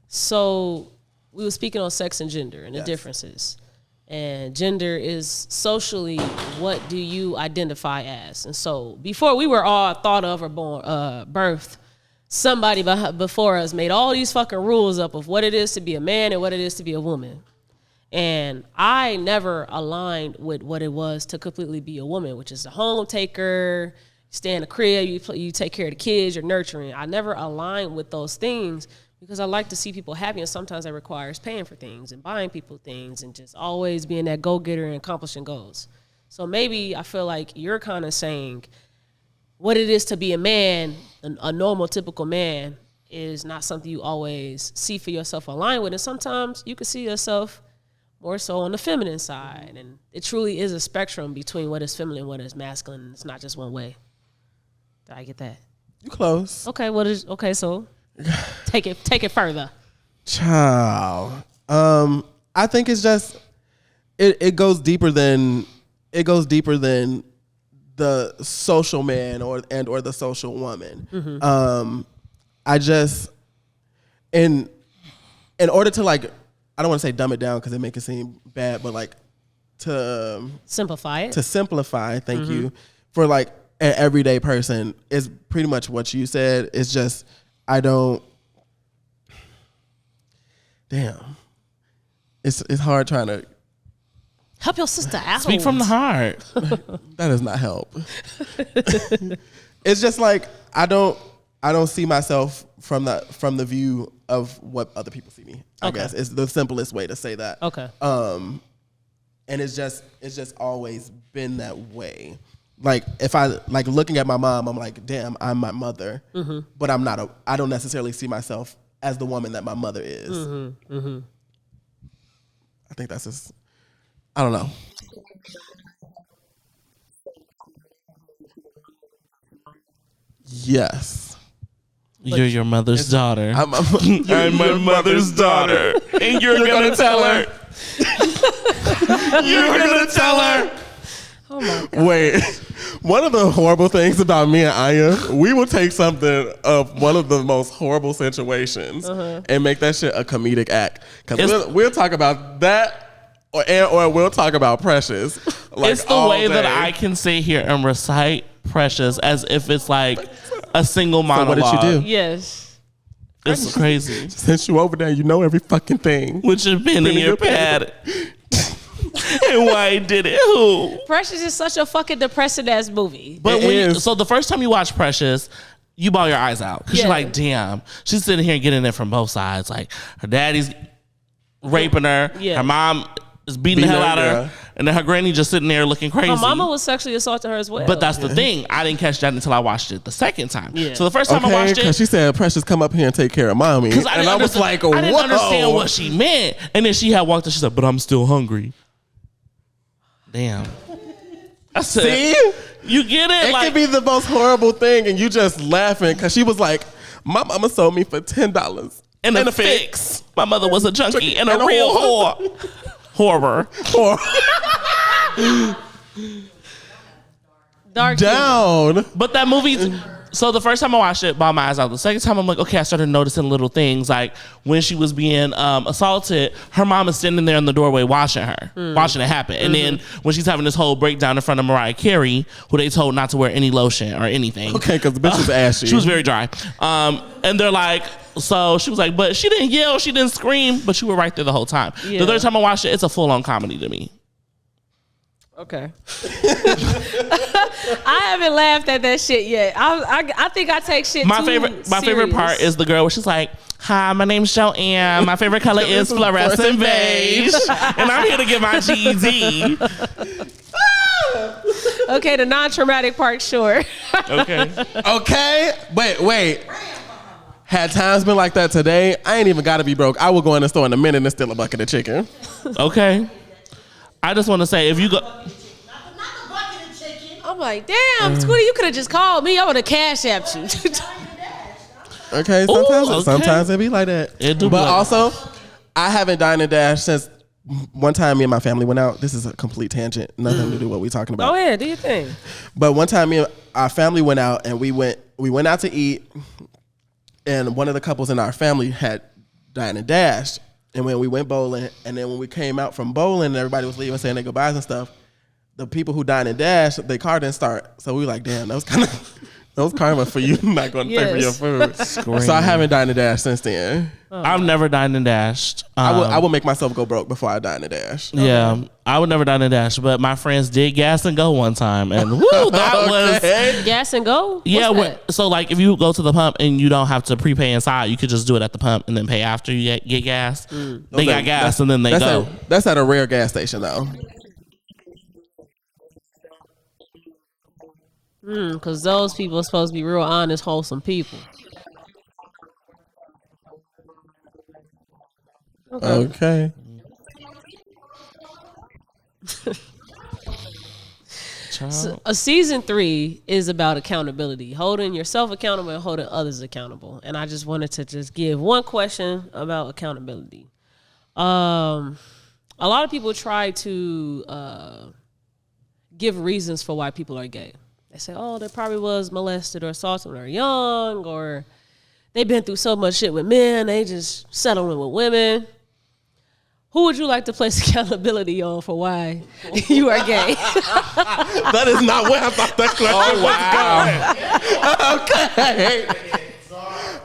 So we were speaking on sex and gender and the Yes. differences. And gender is socially, what do you identify as? And so before we were all thought of or birthed, somebody before us made all these fucking rules up of what it is to be a man and what it is to be a woman. And I never aligned with what it was to completely be a woman, which is a home taker, you stay in the crib, you take care of the kids, you're nurturing. I never aligned with those things because I like to see people happy, and sometimes that requires paying for things and buying people things and just always being that go-getter and accomplishing goals. So maybe I feel like you're kind of saying what it is to be a man, a normal, typical man, is not something you always see for yourself aligned with. And sometimes you can see yourself more so on the feminine side. And it truly is a spectrum between what is feminine and what is masculine. It's not just one way. Did I get that? You close. Okay, so take it further. Child. I think it's just it goes deeper than the social man or the social woman. I just in order to like, I don't want to say dumb it down because it make it seem bad, but like to Simplify it. simplify, thank you, for like an everyday person is pretty much what you said. It's just it's hard trying to. Help your sister out. Speak from the heart. That does not help. It's just like I don't see myself from the view of what other people see me. I Okay. guess it's the simplest way to say that. Okay. And it's just always been that way. Like if I like looking at my mom, I'm like, damn, I'm my mother, but I don't necessarily see myself as the woman that my mother is. I think that's just, I don't know. Yes. You're your mother's daughter. I'm my mother's daughter. And you're gonna tell her. You're gonna tell her. Oh my God. Wait, one of the horrible things about me and Anya, we will take something of one of the most horrible situations and make that shit a comedic act. Because we'll talk about that or we'll talk about Precious. Like, it's the way that I can sit here and recite Precious as if it's like a single monologue. So what did you do? Yes. It's crazy. Since you over there, you know every fucking thing. With your pen in your pad. And why did it? Who? Precious is such a fucking depressing ass movie. But so the first time you watch Precious, you bawl your eyes out because you're like, damn, she's sitting here getting it from both sides. Like her daddy's raping her, her mom is beating the hell out of her, and then her granny just sitting there looking crazy. Her mama was sexually assaulting her as well. But that's the thing, I didn't catch that until I watched it the second time. So the first time I watched it, because she said, "Precious, come up here and take care of mommy," and I was like, "Whoa!" I didn't understand what she meant, and then she had walked up. She said, "But I'm still hungry." Damn. I said, see, you get it? It could be the most horrible thing, and you just laughing because she was like, "My mama sold me for $10 and a fix. My mother was a junkie and a real whore." Horror. Dark down. But that movie. So the first time I watched it, bawled my eyes out. The second time, I'm like, okay, I started noticing little things. Like when she was being assaulted, her mom is standing there in the doorway watching her, watching it happen. And then when she's having this whole breakdown in front of Mariah Carey, who they told not to wear any lotion or anything. Okay, because the bitch was ashy. She was very dry. And they're like, so she was like, but she didn't yell, she didn't scream, but you were right there the whole time. Yeah. The third time I watched it, it's a full-on comedy to me. Okay. I haven't laughed at that shit yet. I think I take shit my too favorite part is the girl where she's like, "Hi, my name's Joanne. My favorite color is fluorescent beige, and I'm here to get my GED." Okay, the non-traumatic part, sure. Okay. Wait. Had times been like that today, I ain't even got to be broke. I will go in the store in a minute and steal a bucket of chicken. Okay. I just want to say, if you go... Not the bucket of chicken. I'm like, damn, Scooty, you could have just called me. I would have cash apped you. Okay, sometimes it be like that. But also, I haven't dined and dashed since one time me and my family went out. This is a complete tangent. Nothing to do with what we're talking about. Oh, yeah, do your thing. But one time me and our family went out and we went out to eat, and one of the couples in our family had dined and dashed. And when we went bowling, and then when we came out from bowling, and everybody was leaving saying their goodbyes and stuff, the people who dined and dashed, their car didn't start. So we were like, damn, that was karma for you not going to pay for your food. So I haven't dined and dashed since then. I've never dined and dashed. I would make myself go broke before I dine and dash. Yeah, I would never dine and dash, but my friends did gas and go one time, and woo, that was gas and go. Yeah, so like if you go to the pump and you don't have to prepay inside, you could just do it at the pump and then pay after you get gas. They got gas and then they go. That's at a rare gas station though. Because those people are supposed to be real honest, wholesome people. Okay. So, season 3 is about accountability, holding yourself accountable and holding others accountable. And I just wanted to just give one question about accountability. A lot of people try to give reasons for why people are gay. They say, oh, they probably was molested or assaulted when they were young, or they've been through so much shit with men, they just settling with women. Who would you like to place accountability on for why you are gay? That is not where I thought that question was going. Okay.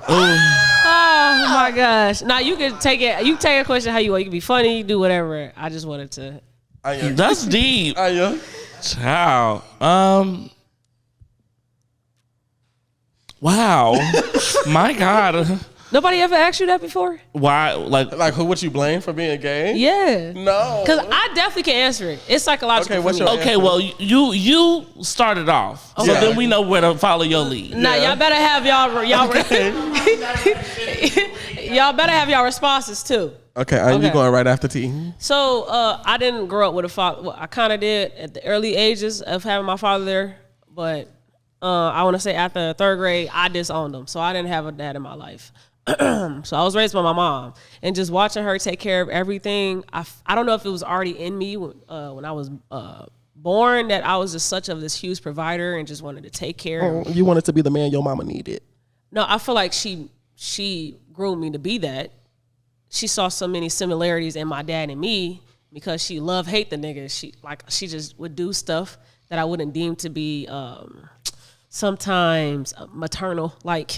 Oh my gosh. Now you can take it. You take a question how you want. You can be funny, do whatever. I just wanted to. That's deep. Ciao. Wow. My God. Nobody ever asked you that before? Why? Like who would you blame for being gay? Yeah. No. Because I definitely can answer it. It's psychological. Okay, what's your okay, answer? well, you started off. So then we know where to follow your lead. Nah, y'all better have y'all better have y'all responses too. Okay, you going right after T. So I didn't grow up with a father. Well, I kind of did at the early ages of having my father there, but I want to say after 3rd grade, I disowned them. So I didn't have a dad in my life. So I was raised by my mom, and just watching her take care of everything. I don't know if it was already in me when I was born, that I was just such of this huge provider and just wanted to take care. You wanted to be the man your mama needed. No, I feel like she groomed me to be that. She saw so many similarities in my dad and me because she hate the nigga. She just would do stuff that I wouldn't deem to be sometimes maternal. Like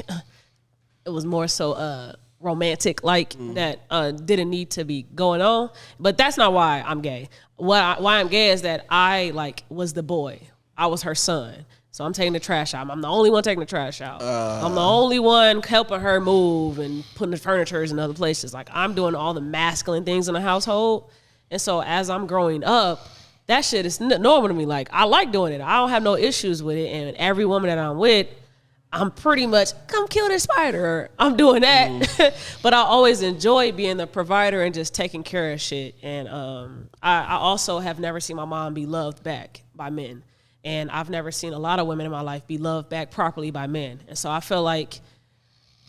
it was more so romantic, like that didn't need to be going on. But that's not why I'm gay. Why I'm gay is that I was the boy. I was her son. So I'm taking the trash out. I'm the only one taking the trash out. I'm the only one helping her move and putting the furniture in other places. Like I'm doing all the masculine things in the household. And so as I'm growing up, that shit is normal to me. Like I like doing it. I don't have no issues with it. And every woman that I'm with, I'm pretty much, come kill this spider. I'm doing that. But I always enjoy being the provider and just taking care of shit. And I also have never seen my mom be loved back by men. And I've never seen a lot of women in my life be loved back properly by men. And so I feel like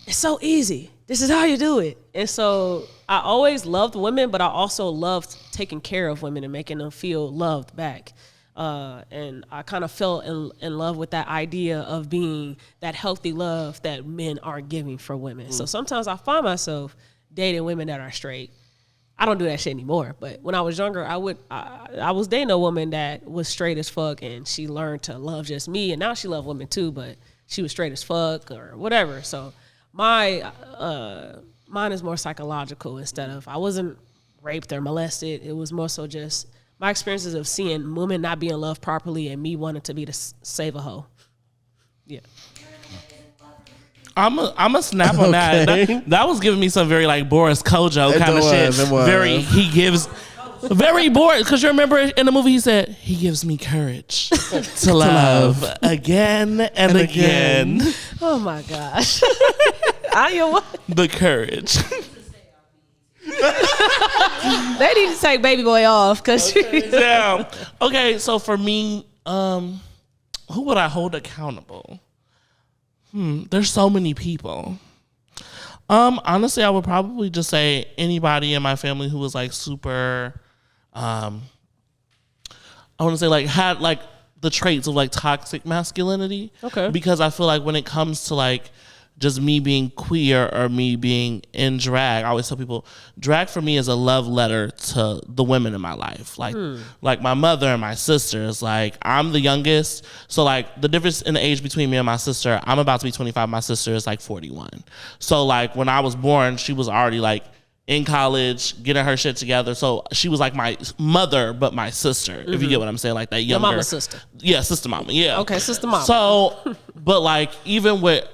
it's so easy. This is how you do it. And so I always loved women, but I also loved taking care of women and making them feel loved back. And I kind of fell in love with that idea of being that healthy love that men aren't giving for women. So sometimes I find myself dating women that are straight. I don't do that shit anymore. But when I was younger, I was dating a woman that was straight as fuck, and she learned to love just me. And now she loves women too, but she was straight as fuck or whatever. So mine is more psychological instead of, I wasn't raped or molested. It was more so just my experiences of seeing women not being loved properly and me wanting to be the save a hoe. Yeah. I'm a snap on that. That was giving me some very like Boris Kojo kind of shit. Very, he gives very bored, because you remember in the movie he said he gives me courage to love again and again. Oh my gosh. Anya, the courage. They need to take Baby Boy off because yeah. Okay, so for me, who would I hold accountable? There's so many people. Honestly, I would probably just say anybody in my family who was like super, I want to say like had like the traits of like toxic masculinity. Okay. Because I feel like when it comes to like just me being queer or me being in drag, I always tell people drag for me is a love letter to the women in my life. Like my mother and my sisters. Like I'm the youngest, so like the difference in the age between me and my sister, I'm about to be 25, my sister is like 41. So like when I was born, she was already like in college, getting her shit together. So she was like my mother, but my sister, if you get what I'm saying, like that younger. Your mama's sister. Yeah, sister mama, yeah. Okay, sister mama. So, but like even with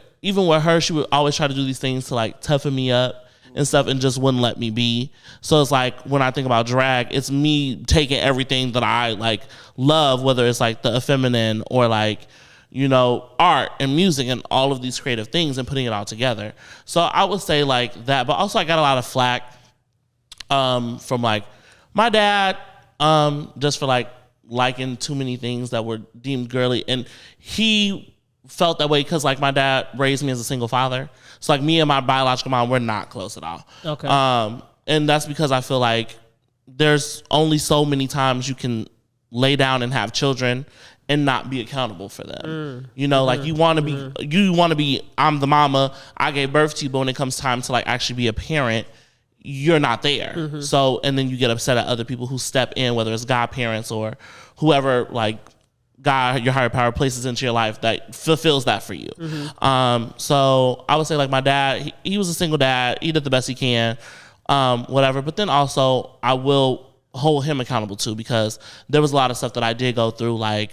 her, she would always try to do these things to like toughen me up and stuff and just wouldn't let me be. So it's like when I think about drag, it's me taking everything that I like love, whether it's like the feminine or like, you know, art and music and all of these creative things and putting it all together. So I would say like that, but also I got a lot of flack from like my dad just for like liking too many things that were deemed girly, and he felt that way because like my dad raised me as a single father, so like me and my biological mom, we're not close at all. Okay. And that's because I feel like there's only so many times you can lay down and have children and not be accountable for them. You know, like you want to be I'm the mama, I gave birth to you, but when it comes time to like actually be a parent, you're not there. So, and then you get upset at other people who step in, whether it's godparents or whoever like God, your higher power, places into your life that fulfills that for you. So I would say like my dad, he was a single dad. He did the best he can, whatever. But then also I will hold him accountable too, because there was a lot of stuff that I did go through, like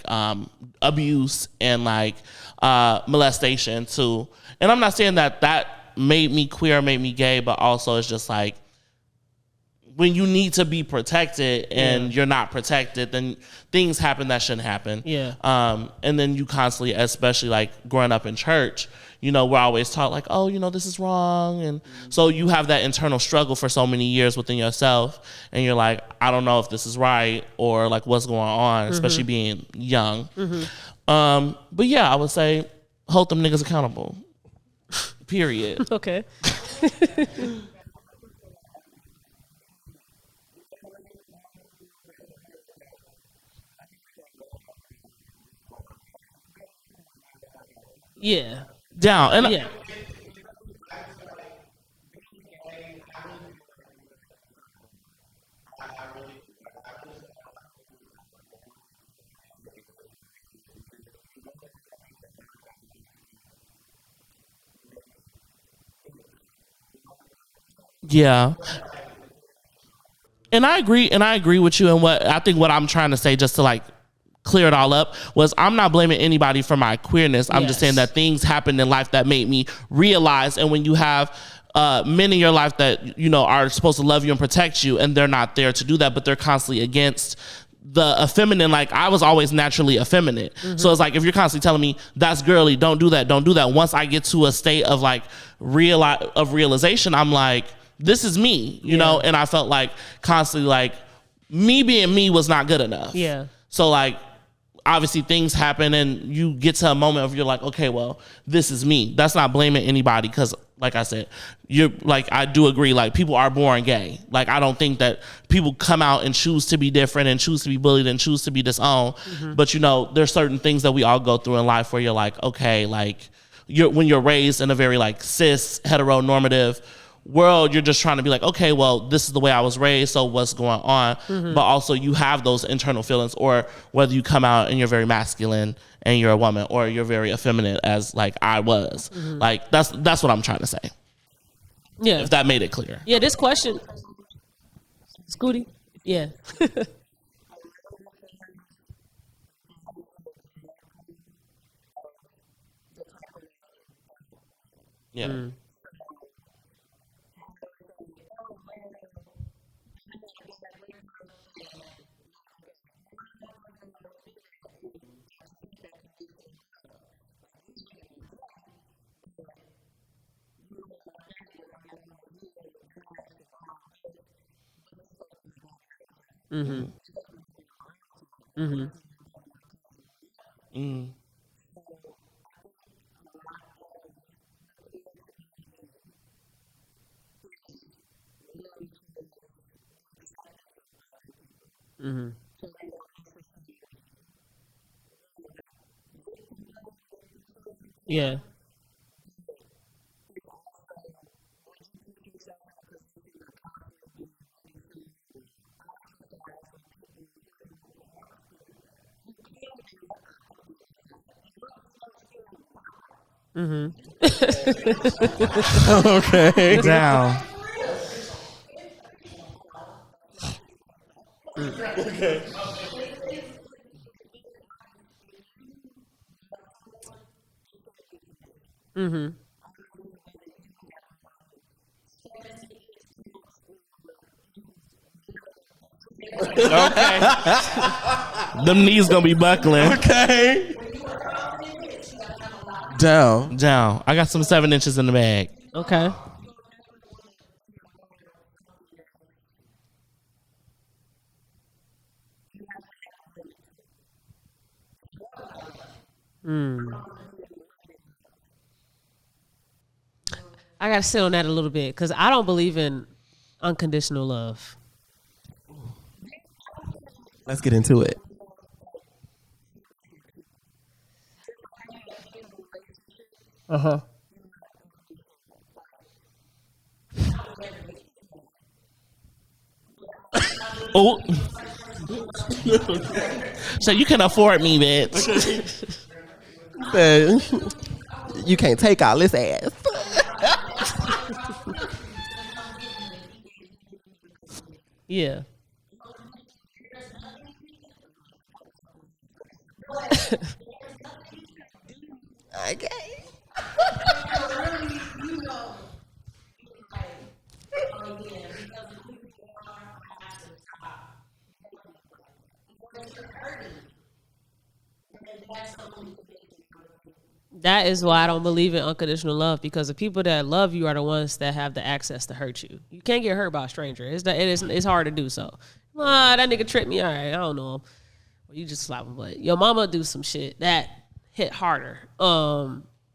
abuse and like molestation too. And I'm not saying that made me queer, made me gay, but also it's just like, when you need to be protected and you're not protected, then things happen that shouldn't happen. Yeah. And then you constantly, especially like growing up in church, you know, we're always taught like, oh, you know, this is wrong. And so you have that internal struggle for so many years within yourself. And you're like, I don't know if this is right or like what's going on, especially being young. But yeah, I would say hold them niggas accountable. Period. Okay. Yeah. Down. And Yeah. yeah. And I agree with you. And what I'm trying to say, just to like clear it all up, was I'm not blaming anybody for my queerness. I'm just saying that things happened in life that made me realize. And when you have men in your life that, you know, are supposed to love you and protect you, and they're not there to do that, but they're constantly against the effeminate. Like, I was always naturally effeminate. So it's like, if you're constantly telling me that's girly, don't do that. Once I get to a state of like realization, I'm like, this is me, you know? And I felt like constantly like me being me was not good enough. Yeah. So like, obviously things happen and you get to a moment of you're like, okay, well, this is me. That's not blaming anybody, because like I said, you're like, I do agree, like, people are born gay. Like, I don't think that people come out and choose to be different and choose to be bullied and choose to be disowned. But you know, there's certain things that we all go through in life where you're like, okay, like when you're raised in a very like cis heteronormative world, you're just trying to be like, okay, well, this is the way I was raised, so what's going on? But also you have those internal feelings, or whether you come out and you're very masculine and you're a woman, or you're very effeminate as like I was. Like, that's what I'm trying to say. Yeah. If that made it clear. Yeah, this question. Scooty? Yeah. Yeah. Mm-hmm. Mm-hmm. Mm. Mm-hmm. Yeah. Mm-hmm. Okay. Down. Mm-hmm. Okay. Them knees gonna be buckling. Okay. Down. Down. I got some 7 inches in the bag. Okay. I gotta sit on that a little bit, because I don't believe in unconditional love. Let's get into it. Uh-huh. Oh. So you can afford me, bitch. You can't take all this ass. Yeah. Okay. That is why I don't believe in unconditional love, because the people that love you are the ones that have the access to hurt you. You can't get hurt by a stranger. It's hard to do so. That nigga tripped me. All right, I don't know him. Well, you just slap him, but your mama do some shit that hit harder.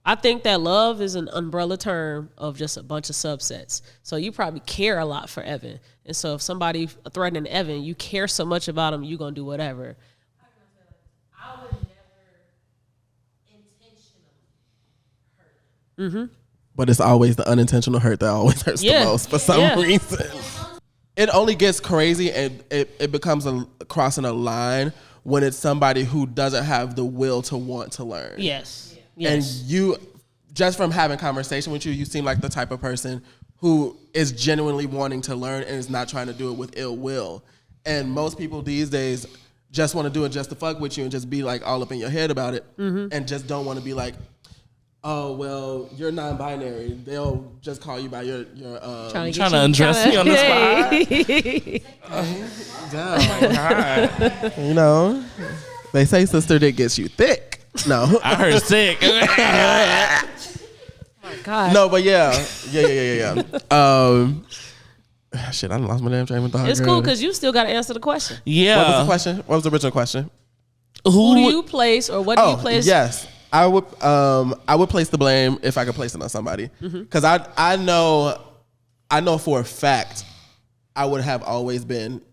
I think that love is an umbrella term of just a bunch of subsets. So you probably care a lot for Evan. And so if somebody threatening Evan, you care so much about him, you're going to do whatever. I would never intentionally hurt him. But it's always the unintentional hurt that always hurts Yeah. the most for some Yeah. reason. It only gets crazy and it becomes crossing a line when it's somebody who doesn't have the will to want to learn. Yes. And you, just from having conversation with you, you seem like the type of person who is genuinely wanting to learn and is not trying to do it with ill will. And most people these days just want to do it just to fuck with you and just be like all up in your head about it, and just don't want to be like, oh, well, you're non-binary. They'll just call you by your Trying to undress me on the spot. spot. you know, they say sister dick gets you thick. No. I heard sick. God. No, but yeah. Shit, I done lost my damn train of thought. It's cool because you still got to answer the question. Yeah. What was the question? What was the original question? Who do you place or what do you place? Yes. I would place the blame if I could place it on somebody. Because I know for a fact I would have always been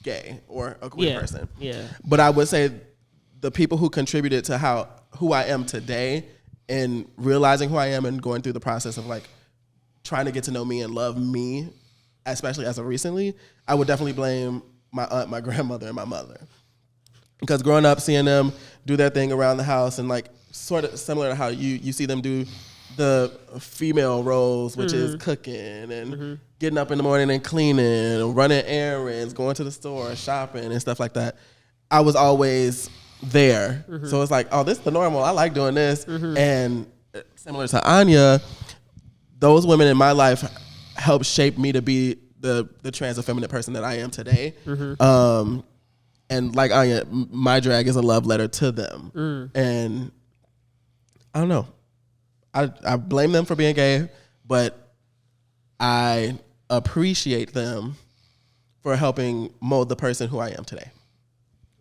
gay or a queer person. Yeah. But I would say the people who contributed to who I am today and realizing who I am and going through the process of like trying to get to know me and love me, especially as of recently, I would definitely blame my aunt, my grandmother, and my mother. Because growing up, seeing them do their thing around the house and like sort of similar to how you see them do the female roles, which is cooking and getting up in the morning and cleaning, running errands, going to the store, shopping and stuff like that. I was always there. So it's like, oh, this is the normal. I like doing this. And similar to Anya, those women in my life helped shape me to be the trans effeminate person that I am today. And like Anya, my drag is a love letter to them. And I don't know. I blame them for being gay, but I appreciate them for helping mold the person who I am today.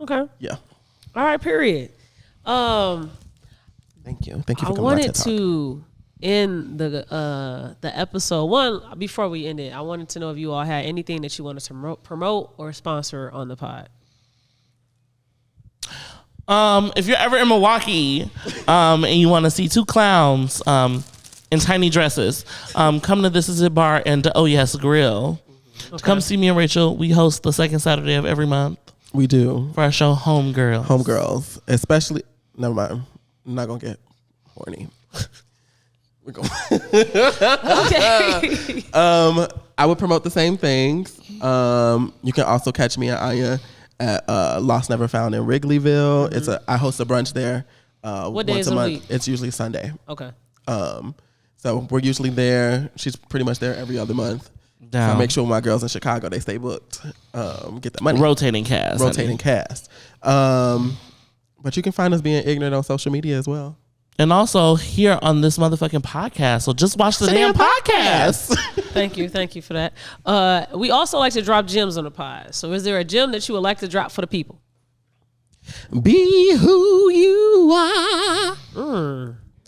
Okay. Yeah. All right, period. Thank you. Thank you for I coming wanted to to end the episode. One, before we end it, I wanted to know if you all had anything that you wanted to promote or sponsor on the pod. If you're ever in Milwaukee and you want to see two clowns in tiny dresses, come to This Is It Bar and Oh Yes Grill. Okay. Come see me and Rachel. We host the second Saturday of every month. We do. For our show Homegirls. Homegirls. Especially, never mind. I'm not going to get horny. We're going. Okay. I would promote the same things. You can also catch me and Anya at Lost Never Found in Wrigleyville. I host a brunch there. What days once a month. week? It's usually Sunday. Okay. So we're usually there. She's pretty much there every other month. So I make sure my girls in Chicago, they stay booked. Get that money. Rotating cast. But you can find us being ignorant on social media as well. And also here on this motherfucking podcast. So just watch the damn podcast. Thank you for that. We also like to drop gems on the pod. So is there a gem that you would like to drop for the people? Be who you are.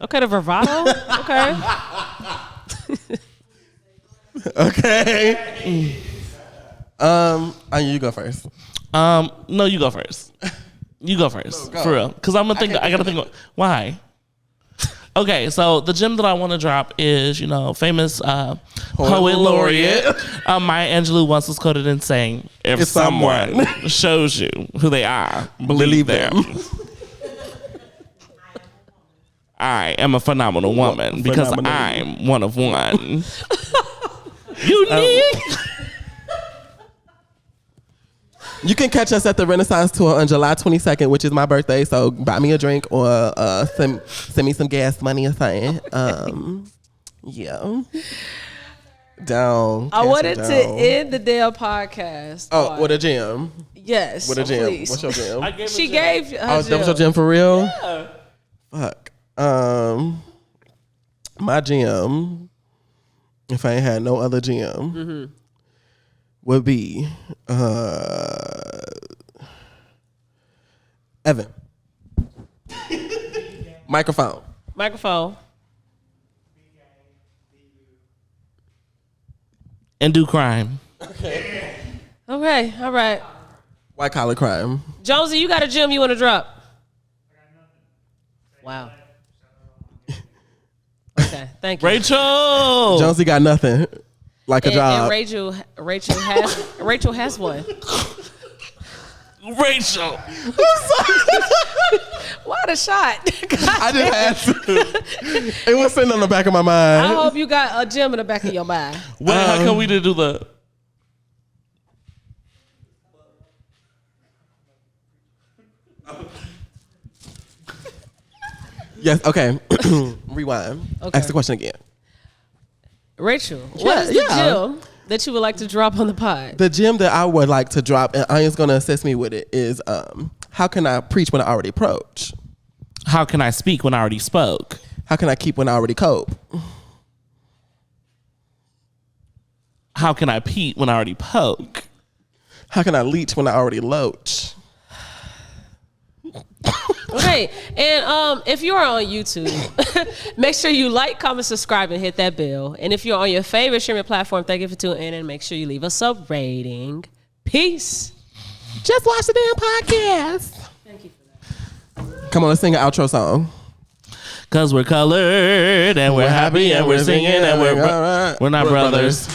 Okay, the bravado. Okay. Okay. Anya, you go first. No, you go first. You go first. No, go. For real. Because I gotta think why? Okay, so the gem that I want to drop is, famous poet laureate Maya Angelou once was quoted in saying, if someone shows you who they are, believe them. I am a phenomenal woman because I'm one of one. Unique. You can catch us at the Renaissance Tour on July 22nd, which is my birthday. So buy me a drink or send me some gas money or something. Yeah. Down. I wanted to end the damn podcast. Oh, with a gem. Yes. With a gem. Please. What's your gem? She gave her that was your gem for real? Yeah. Fuck. My gem, if I ain't had no other gem, would be Evan. Microphone. Microphone. And do crime. Okay. All right. White collar crime. Jonesy, you got a gem you want to drop? Wow. Okay, thank you. Rachel. Jonesy got nothing. Like a job. And Rachel has one. Rachel. What a shot. I just had to. It was sitting on the back of my mind. I hope you got a gem in the back of your mind. Wait, how come we didn't do the... Yes, okay. Rewind. Okay. Ask the question again. Rachel, what is the gem that you would like to drop on the pod? The gem that I would like to drop, and Anya's going to assist me with it, is how can I preach when I already approach? How can I speak when I already spoke? How can I keep when I already cope? How can I peep when I already poke? How can I leech when I already loach? Okay, and if you are on YouTube, make sure you like, comment, subscribe, and hit that bell. And if you're on your favorite streaming platform, thank you for tuning in, and make sure you leave us a rating. Peace. Just watch the damn podcast. Thank you for that. Come on, let's sing an outro song. Cause we're colored and we're happy and we're singing and we're not brothers.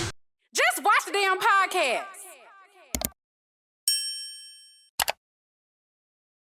Just watch the damn podcast.